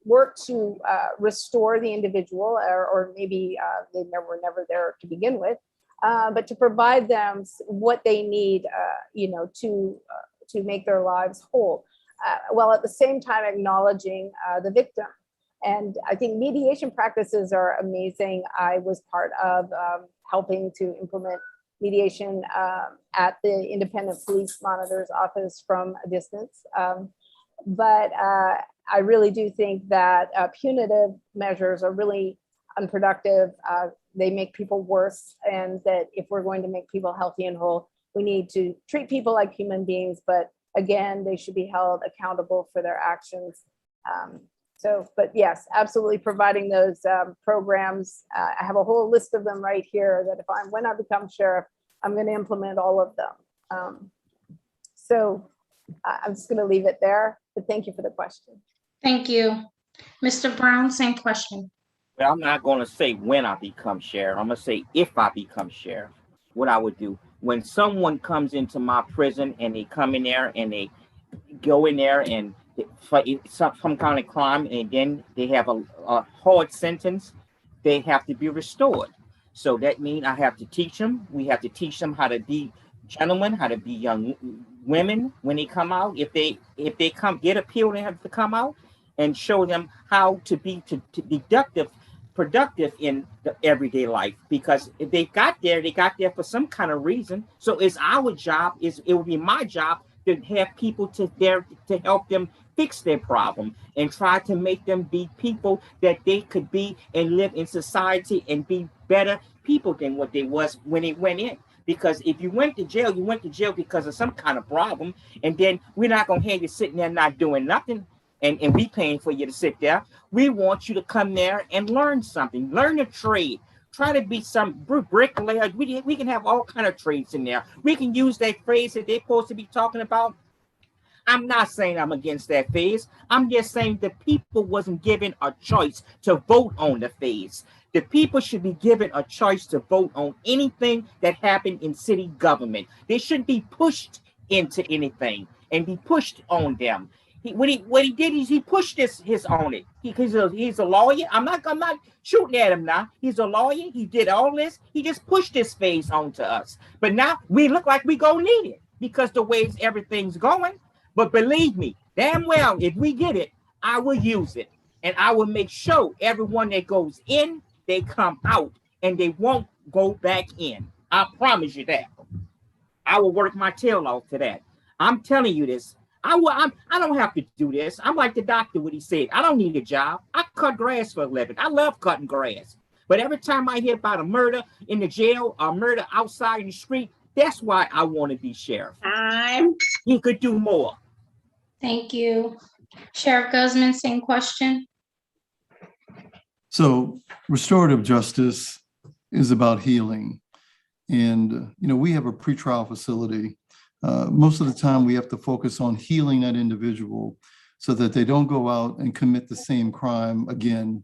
work to restore the individual, or maybe they were never there to begin with, but to provide them what they need, to make their lives whole, while at the same time acknowledging the victim. And I think mediation practices are amazing. I was part of helping to implement mediation at the Independent Police Monitor's office from a distance. But I really do think that punitive measures are really unproductive. They make people worse, and that if we're going to make people healthy and whole, we need to treat people like human beings, but again, they should be held accountable for their actions. But yes, absolutely providing those programs. I have a whole list of them right here that when I become sheriff, I'm going to implement all of them. So I'm just going to leave it there, but thank you for the question. Thank you. Mr. Brown, same question. Well, I'm not going to say when I become sheriff. I'm going to say if I become sheriff, what I would do. When someone comes into my prison and they come in there and they go in there and fight some kind of crime, and then they have a hard sentence, they have to be restored. So that means I have to teach them. We have to teach them how to be gentlemen, how to be young women when they come out. If they come get appeal, they have to come out and show them how to be productive in the everyday life. Because if they got there for some kind of reason. So it's our job. It would be my job to have people to help them fix their problem and try to make them be people that they could be and live in society and be better people than what they was when they went in. Because if you went to jail because of some kind of problem, and then we're not going to have you sitting there not doing nothing and we paying for you to sit there. We want you to come there and learn something, learn a trade. Try to be some bricklayer. We can have all kind of trades in there. We can use that phrase that they're supposed to be talking about. I'm not saying I'm against that phase. I'm just saying the people wasn't given a choice to vote on the phase. The people should be given a choice to vote on anything that happened in city government. They shouldn't be pushed into anything and be pushed on them. What he did is he pushed his on it. He's a lawyer. I'm not shooting at him now. He's a lawyer. He did all this. He just pushed his face onto us. But now we look like we gonna need it because the way everything's going. But believe me, damn well, if we get it, I will use it. And I will make sure everyone that goes in, they come out and they won't go back in. I promise you that. I will work my tail off to that. I'm telling you this. I don't have to do this. I'm like the doctor, what he said. I don't need a job. I cut grass for a living. I love cutting grass. But every time I hear about a murder in the jail or murder outside in the street, that's why I want to be sheriff. He could do more. Thank you. Sheriff Guzman, same question. So restorative justice is about healing. And, we have a pretrial facility. Most of the time we have to focus on healing that individual so that they don't go out and commit the same crime again.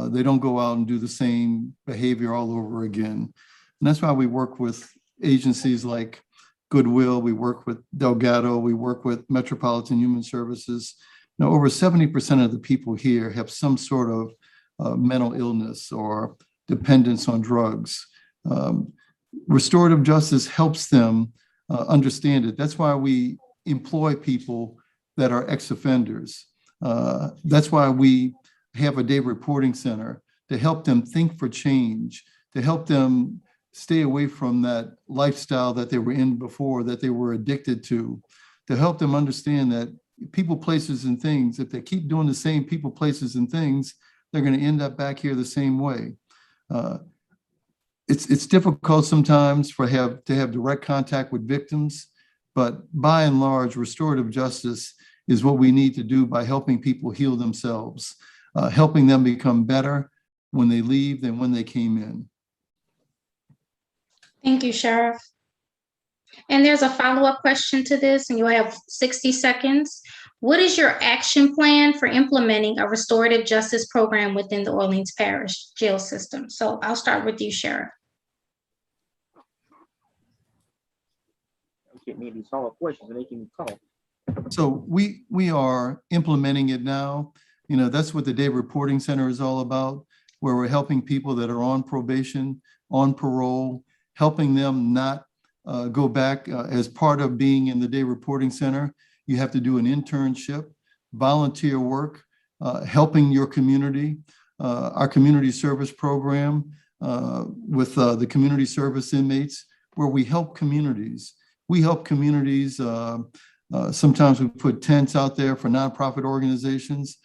They don't go out and do the same behavior all over again. And that's why we work with agencies like Goodwill, we work with Delgado, we work with Metropolitan Human Services. Now, over 70% of the people here have some sort of mental illness or dependence on drugs. Restorative justice helps them understand it. That's why we employ people that are ex-offenders. That's why we have a day reporting center to help them think for change, to help them stay away from that lifestyle that they were in before, that they were addicted to help them understand that people, places, and things, if they keep doing the same people, places, and things, they're going to end up back here the same way. It's difficult sometimes to have direct contact with victims, but by and large, restorative justice is what we need to do by helping people heal themselves, helping them become better when they leave than when they came in. Thank you, Sheriff. And there's a follow-up question to this, and you'll have 60 seconds. What is your action plan for implementing a restorative justice program within the Orleans Parish jail system? So I'll start with you, Sheriff. Get me these hard questions and they can talk. So we are implementing it now. That's what the Day Reporting Center is all about, where we're helping people that are on probation, on parole, helping them not go back. As part of being in the Day Reporting Center, you have to do an internship, volunteer work, helping your community. Our community service program with the community service inmates, where we help communities. We help communities. Sometimes we put tents out there for nonprofit organizations,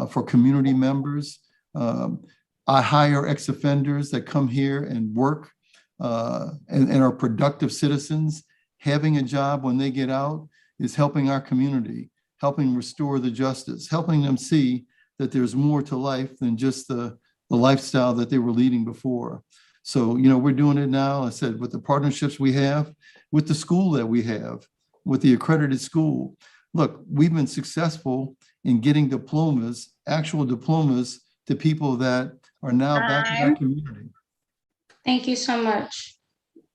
for community members. I hire ex-offenders that come here and work and are productive citizens. Having a job when they get out is helping our community, helping restore the justice, helping them see that there's more to life than just the lifestyle that they were leading before. So, we're doing it now, I said, with the partnerships we have, with the school that we have. with the accredited school. Look, we've been successful in getting diplomas, actual diplomas, to people that are now back in our community. Thank you so much.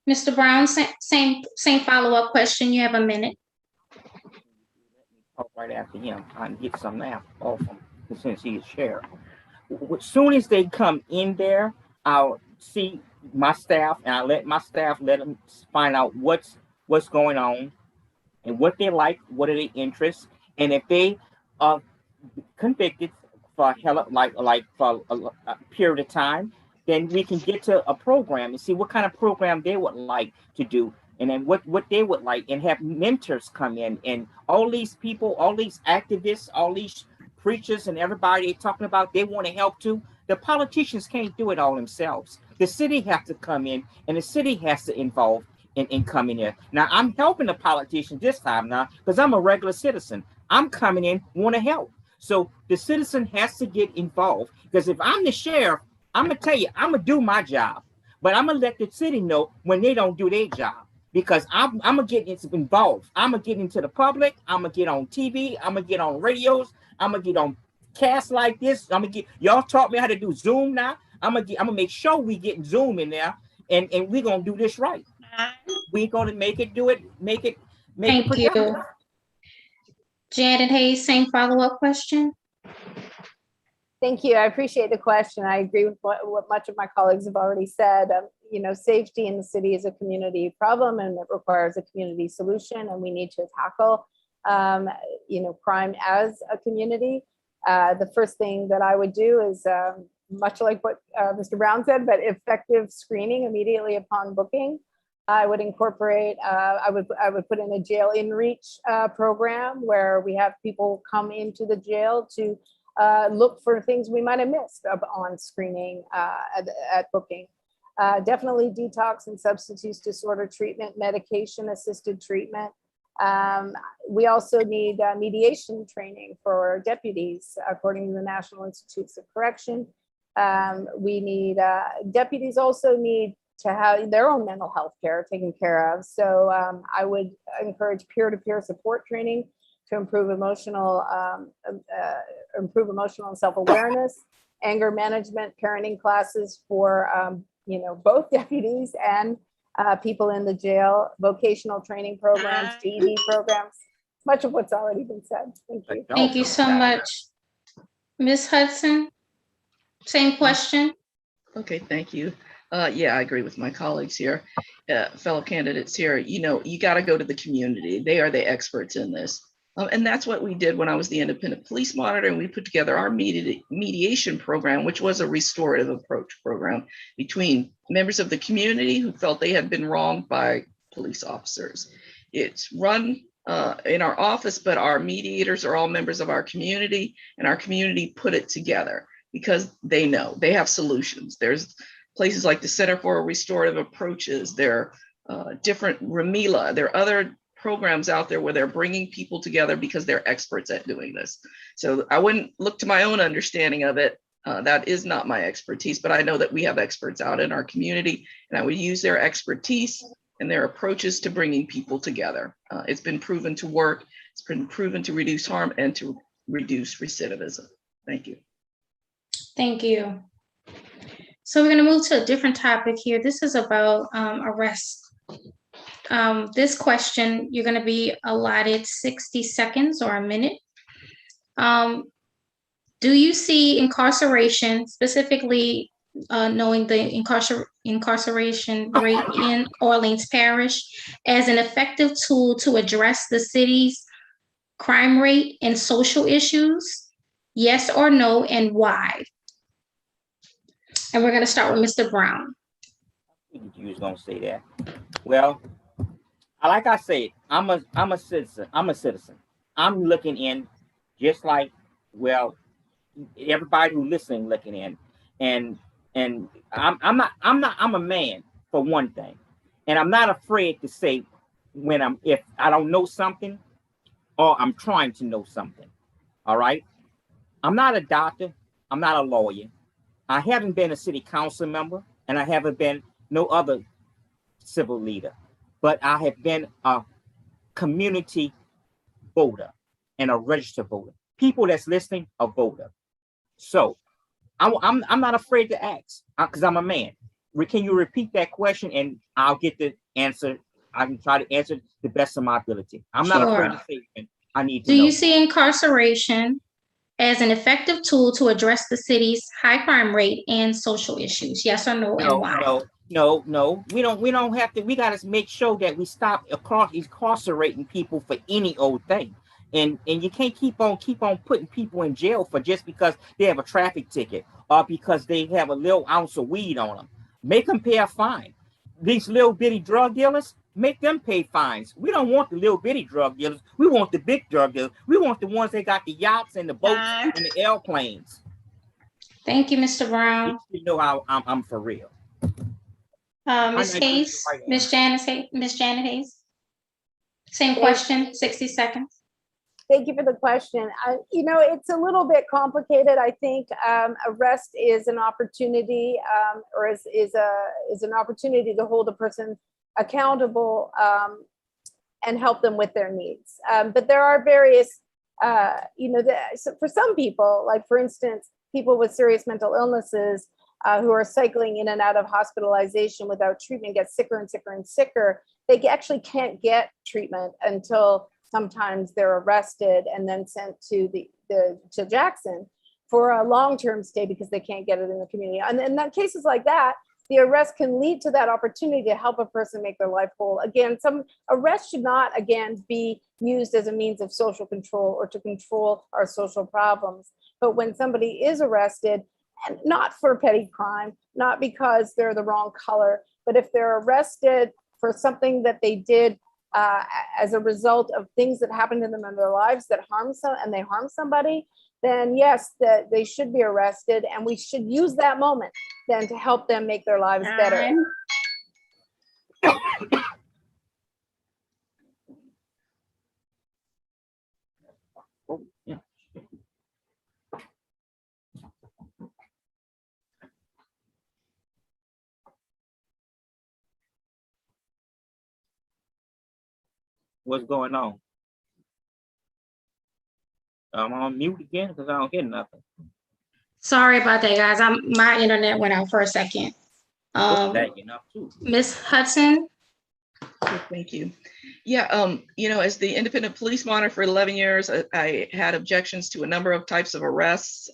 Mr. Brown, same follow-up question. You have a minute. Talk right after him. I can get some now off him since he is chair. As soon as they come in there, I'll see my staff and I let my staff let them find out what's going on and what they like, what are their interests, and if they are convicted for for a period of time, then we can get to a program and see what kind of program they would like to do, and then what they would like, and have mentors come in, and all these people, all these activists, all these preachers and everybody they're talking about, they want to help too. The politicians can't do it all themselves. The city has to come in, and the city has to involve in coming in. Now, I'm helping the politicians this time now because I'm a regular citizen. I'm coming in, want to help. So the citizen has to get involved, because if I'm the sheriff, I'm going to tell you, I'm going to do my job, but I'm going to let the city know when they don't do their job, because I'm going to get involved. I'm going to get into the public. I'm going to get on TV. I'm going to get on radios. I'm going to get on casts like this. I'm going to get, y'all taught me how to do Zoom now. I'm going to make sure we get Zoom in there, and we're going to do this right. We're going to make it Thank you. Janet Hayes, same follow-up question. Thank you. I appreciate the question. I agree with what much of my colleagues have already said. Safety in the city is a community problem, and it requires a community solution, and we need to tackle, crime as a community. The first thing that I would do is, much like what Mr. Brown said, but effective screening immediately upon booking. I would incorporate, I would put in a jail in reach program where we have people come into the jail to look for things we might have missed on screening at booking. Definitely detox and substance disorder treatment, medication assisted treatment. We also need mediation training for deputies, according to the National Institutes of Correction. We need, deputies also need to have their own mental health care taken care of. So I would encourage peer-to-peer support training to improve emotional and self-awareness, anger management, parenting classes for both deputies and people in the jail, vocational training programs, GED programs, much of what's already been said. Thank you. Thank you so much. Ms. Hudson, same question. Okay, thank you. Yeah, I agree with my colleagues here, fellow candidates here. You got to go to the community. They are the experts in this. And that's what we did when I was the independent police monitor, and we put together our mediation program, which was a restorative approach program between members of the community who felt they had been wronged by police officers. It's run in our office, but our mediators are all members of our community, and our community put it together because they know they have solutions. There's places like the Center for Restorative Approaches. There are different REMILA. There are other programs out there where they're bringing people together because they're experts at doing this. So I wouldn't look to my own understanding of it. That is not my expertise, but I know that we have experts out in our community, and I would use their expertise and their approaches to bringing people together. It's been proven to work. It's been proven to reduce harm and to reduce recidivism. Thank you. Thank you. So we're going to move to a different topic here. This is about arrest. This question, you're going to be allotted 60 seconds or a minute. Do you see incarceration, specifically knowing the incarceration rate in Orleans Parish, as an effective tool to address the city's crime rate and social issues? Yes or no, and why? And we're going to start with Mr. Brown. You was gonna say that. Well, like I said, I'm a citizen. I'm looking in, just like everybody who's listening looking in, and I'm a man for one thing, and I'm not afraid to say if I don't know something, or I'm trying to know something. All right, I'm not a doctor. I'm not a lawyer. I haven't been a city council member, and I haven't been no other civil leader, but I have been a community voter and a registered voter. People that's listening, a voter. So I'm not afraid to ask because I'm a man. Can you repeat that question and I'll get the answer. I can try to answer the best of my ability. I'm not afraid to say it. I need to Do know. you see incarceration as an effective tool to address the city's high crime rate and social issues? Yes or no, and why? No. We don't have to. We got to make sure that we stop incarcerating people for any old thing. And you can't keep on putting people in jail for just because they have a traffic ticket or because they have a little ounce of weed on them. Make them pay a fine. These little bitty drug dealers, make them pay fines. We don't want the little bitty drug dealers. We want the big drug dealers. We want the ones that got the yachts and the boats and the airplanes. Thank you, Mr. Brown. You know I'm for real. Ms. Hayes, Ms. Janet Hayes. Same question, 60 seconds. Thank you for the question. It's a little bit complicated. I think arrest is an opportunity, or is an opportunity to hold a person accountable and help them with their needs. But there are various, for some people, like for instance, people with serious mental illnesses who are cycling in and out of hospitalization without treatment get sicker and sicker and sicker. They actually can't get treatment until sometimes they're arrested and then sent to to Jackson for a long-term stay because they can't get it in the community. And in cases like that, the arrest can lead to that opportunity to help a person make their life whole. Again, some arrest should not, again, be used as a means of social control or to control our social problems. But when somebody is arrested, and not for petty crime, not because they're the wrong color, but if they're arrested for something that they did as a result of things that happened to them in their lives that harm somebody, then yes, that they should be arrested, and we should use that moment then to help them make their lives better. What's going on? I'm on mute again because I don't hear nothing. Sorry about that, guys. My internet went out for a second. Ms. Hudson. Thank you. Yeah, as the independent police monitor for 11 years, I had objections to a number of types of arrests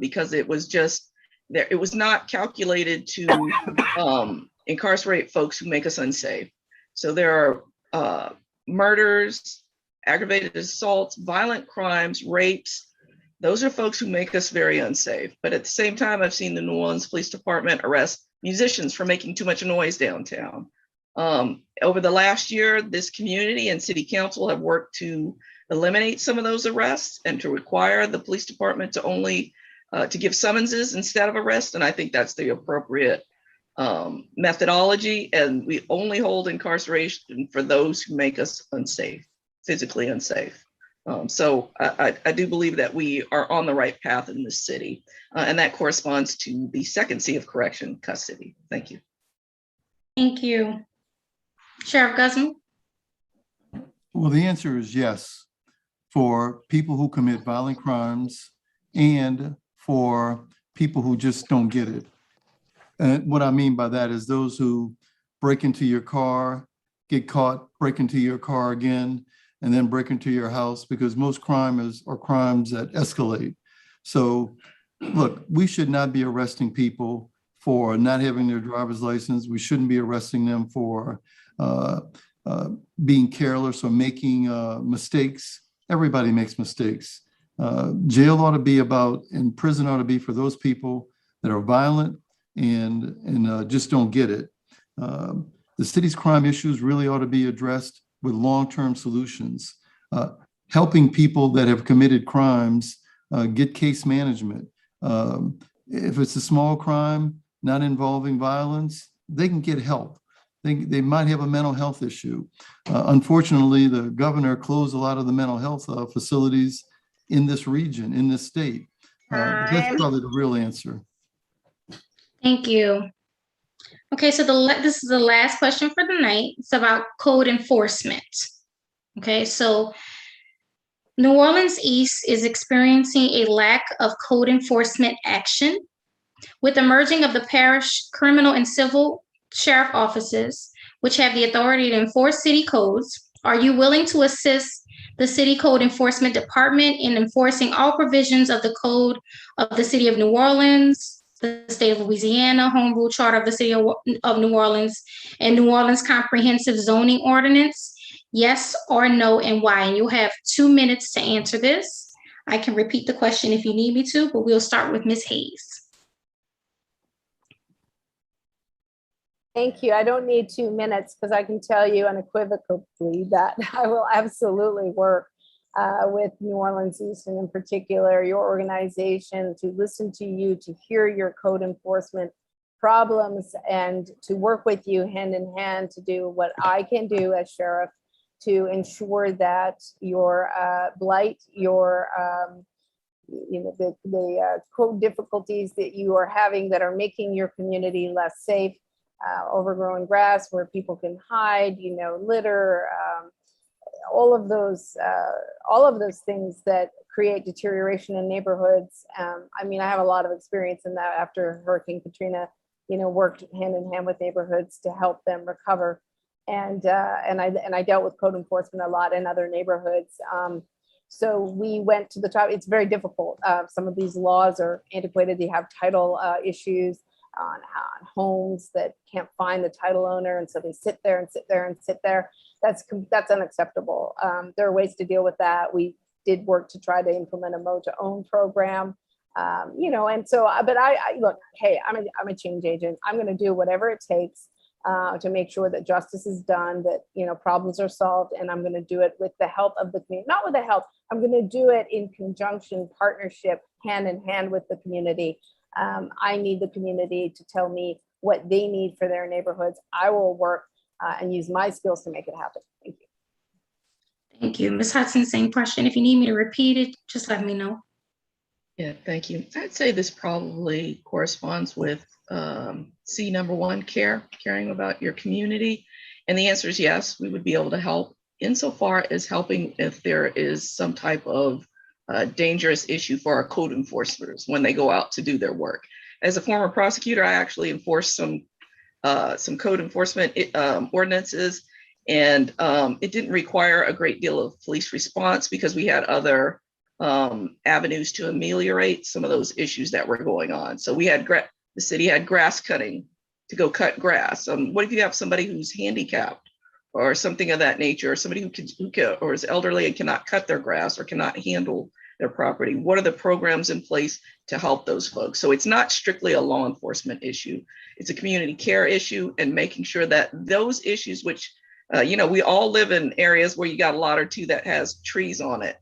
because it was just there. It was not calculated to incarcerate folks who make us unsafe. So there are murders, aggravated assaults, violent crimes, rapes. Those are folks who make us very unsafe. But at the same time, I've seen the New Orleans Police Department arrest musicians for making too much noise downtown. Over the last year, this community and city council have worked to eliminate some of those arrests and to require the police department to only to give summonses instead of arrests. And I think that's the appropriate methodology. And we only hold incarceration for those who make us unsafe, physically unsafe. So I do believe that we are on the right path in this city. And that corresponds to the second C of correction, custody. Thank you. Thank you. Sheriff Guzman? Well, the answer is yes, for people who commit violent crimes and for people who just don't get it. And what I mean by that is those who break into your car, get caught, break into your car again, and then break into your house, because most crimes are crimes that escalate. So look, we should not be arresting people for not having their driver's license. We shouldn't be arresting them for being careless or making mistakes. Everybody makes mistakes. Jail ought to be about, and prison ought to be for those people that are violent and just don't get it. The city's crime issues really ought to be addressed with long-term solutions. Helping people that have committed crimes get case management. If it's a small crime, not involving violence, they can get help. They might have a mental health issue. Unfortunately, the governor closed a lot of the mental health facilities in this region, in this state. That's probably the real answer. Thank you. Okay, so this is the last question for the night. It's about code enforcement. Okay, so New Orleans East is experiencing a lack of code enforcement action. With the merging of the parish criminal and civil sheriff offices, which have the authority to enforce city codes, are you willing to assist the City Code Enforcement Department in enforcing all provisions of the code of the City of New Orleans, the State of Louisiana, Home Rule Charter of the City of New Orleans, and New Orleans Comprehensive Zoning Ordinance? Yes or no, and why? And you'll have 2 minutes to answer this. I can repeat the question if you need me to, but we'll start with Ms. Hayes. Thank you. I don't need 2 minutes because I can tell you unequivocally that I will absolutely work with New Orleans East, and in particular your organization, to listen to you, to hear your code enforcement problems, and to work with you hand in hand to do what I can do as sheriff to ensure that your blight, your the code difficulties that you are having that are making your community less safe, overgrown grass where people can hide, litter, all of those things that create deterioration in neighborhoods. I mean, I have a lot of experience in that after Hurricane Katrina, worked hand in hand with neighborhoods to help them recover. And I dealt with code enforcement a lot in other neighborhoods. So we went to the top. It's very difficult. Some of these laws are antiquated. They have title issues on homes that can't find the title owner, and so they sit there and sit there and sit there. That's unacceptable. There are ways to deal with that. We did work to try to implement a mow to own program, and so. But I look, hey, I'm a change agent. I'm going to do whatever it takes to make sure that justice is done, that problems are solved, and I'm going to do it with the help of the community. Not with the help. I'm going to do it in conjunction, partnership, hand in hand with the community. I need the community to tell me what they need for their neighborhoods. I will work and use my skills to make it happen. Thank you. Thank you. Ms. Hudson, same question. If you need me to repeat it, just let me know. Yeah, thank you. I'd say this probably corresponds with C number 1, caring about your community. And the answer is yes, we would be able to help insofar as helping if there is some type of dangerous issue for our code enforcers when they go out to do their work. As a former prosecutor, I actually enforced some code enforcement ordinances, and it didn't require a great deal of police response because we had other avenues to ameliorate some of those issues that were going on. So we had the city had grass cutting to go cut grass. What if you have somebody who's handicapped or something of that nature, or somebody who can or is elderly and cannot cut their grass or cannot handle their property? What are the programs in place to help those folks? So it's not strictly a law enforcement issue. It's a community care issue, and making sure that those issues, which, we all live in areas where you got a lot or two that has trees on it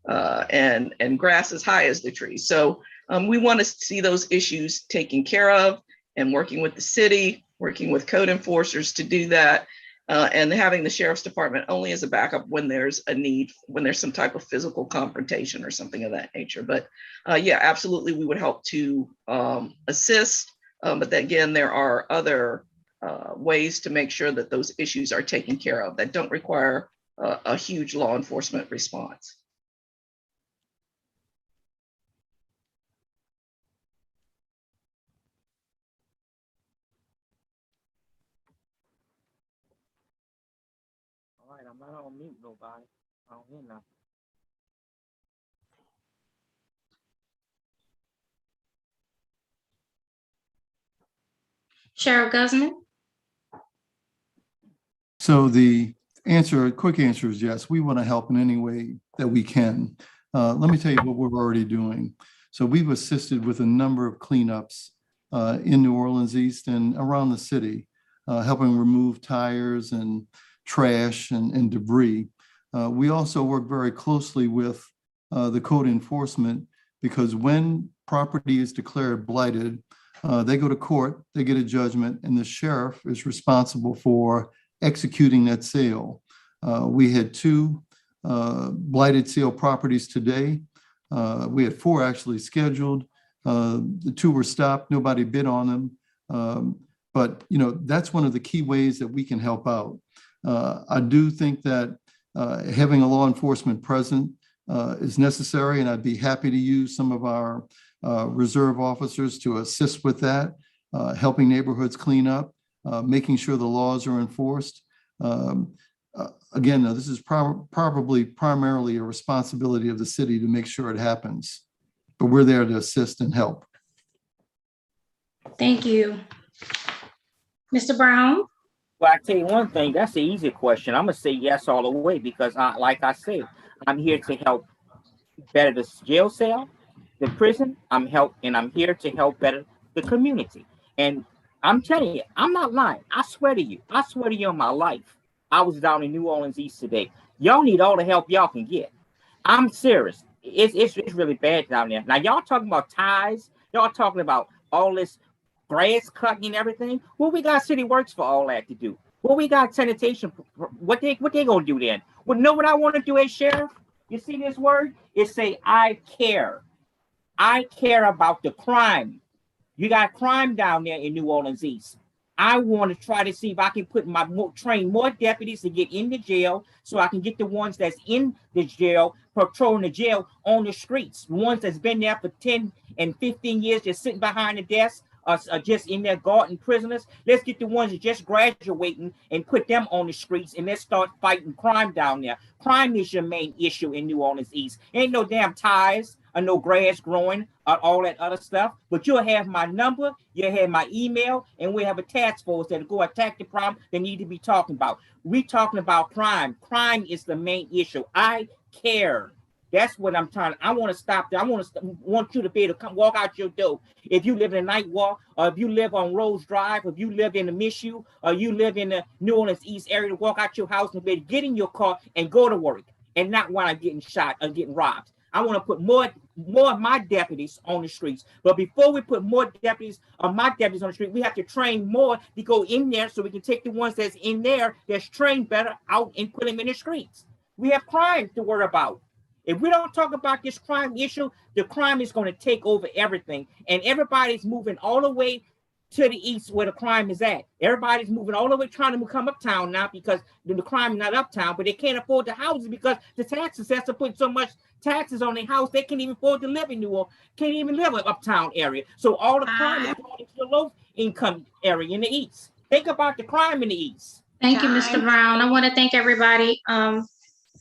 and grass as high as the trees. So we want to see those issues taken care of, and working with the city, working with code enforcers to do that. And having the sheriff's department only as a backup when there's a need, when there's some type of physical confrontation or something of that nature. But yeah, absolutely, we would help to assist. But again, there are other ways to make sure that those issues are taken care of that don't require a huge law enforcement response. All right, I'm not on mute, nobody. I don't hear nothing. Sheriff Guzman? So the quick answer is yes, we want to help in any way that we can. Let me tell you what we're already doing. So we've assisted with a number of cleanups in New Orleans East and around the city, helping remove tires and trash and debris. We also work very closely with the code enforcement, because when property is declared blighted, they go to court, they get a judgment, and the sheriff is responsible for executing that sale. We had 2 blighted sale properties today. We had 4 actually scheduled. The 2 were stopped, nobody bid on them. But that's one of the key ways that we can help out. I do think that Having a law enforcement present is necessary, and I'd be happy to use some of our reserve officers to assist with that, helping neighborhoods clean up, making sure the laws are enforced. Again, this is probably primarily a responsibility of the city to make sure it happens, but we're there to assist and help. Thank you. Mr. Brown? Well, I tell you one thing, that's the easy question. I'm gonna say yes all the way because, like I said, I'm here to help better the jail cell, the prison. I'm here to help better the community. And I'm telling you, I'm not lying. I swear to you on my life. I was down in New Orleans East today. Y'all need all the help y'all can get. I'm serious. It's really bad down there. Now y'all talking about ties. Y'all talking about all this grass cutting and everything. Well, we got city works for all that to do. Well, we got sanitation. What they gonna do then? Well, know what I want to do as sheriff? You see this word? It say I care. I care about the crime. You got crime down there in New Orleans East. I want to try to see if I can train more deputies to get in the jail so I can get the ones that's in the jail, patrolling the jail on the streets. The ones that's been there for 10 and 15 years, just sitting behind the desk, just in there guarding prisoners. Let's get the ones that just graduating and put them on the streets, and let's start fighting crime down there. Crime is your main issue in New Orleans East. Ain't no damn ties or no grass growing or all that other stuff, but you'll have my number, you'll have my email, and we have a task force that'll go attack the problem they need to be talking about. We talking about crime. Crime is the main issue. I care. That's what I'm trying. I want to stop that. I want you to be able to come walk out your door. If you live in a night walk, or if you live on Rose Drive, or if you live in the Mizzou, or you live in the New Orleans East area, to walk out your house and be able to get in your car and go to work, and not while I'm getting shot or getting robbed. I want to put more of my deputies on the streets. But before we put more deputies or my deputies on the street, we have to train more to go in there so we can take the ones that's in there that's trained better out and put them in the streets. We have crime to worry about. If we don't talk about this crime issue, the crime is going to take over everything. And everybody's moving all the way to the east where the crime is at. Everybody's moving all the way trying to come uptown now because the crime is not uptown, but they can't afford the houses because the tax assessor put so much taxes on their house, they can't even afford to live in New Orleans, can't even live in an uptown area. So all the crime is going into the low income area in the east. Think about the crime in the east. Thank you, Mr. Brown. I want to thank everybody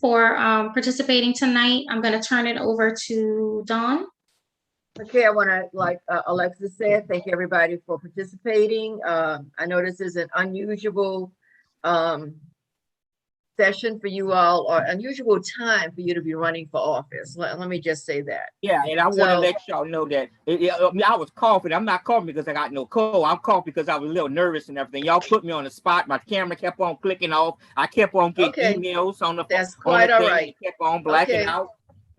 for participating tonight. I'm going to turn it over to Dawn. Okay, I want to, like Alexis said, thank everybody for participating. I know this is an unusual session for you all, or unusual time for you to be running for office. Let me just say that. Yeah, and I want to let y'all know that I was coughing. I'm not coughing because I got no cold. I'm coughing because I was a little nervous and everything. Y'all put me on the spot. My camera kept on clicking off. I kept on getting emails on the phone. That's quite all right. It kept on blacking out.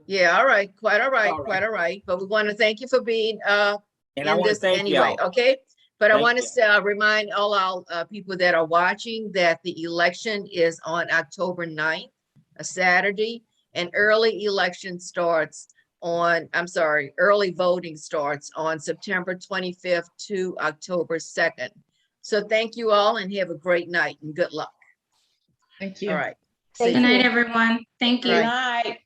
Yeah, all right, quite all right. But we want to thank you for being and I want to thank anyway. y'all. Okay, but I want you. to remind all our people that are watching that the election is on October 9th, a Saturday, and early voting starts on September 25th to October 2nd. So thank you all and have a great night and good luck. Thank you. All right. Thank Good you. night, everyone. Thank you. Good night.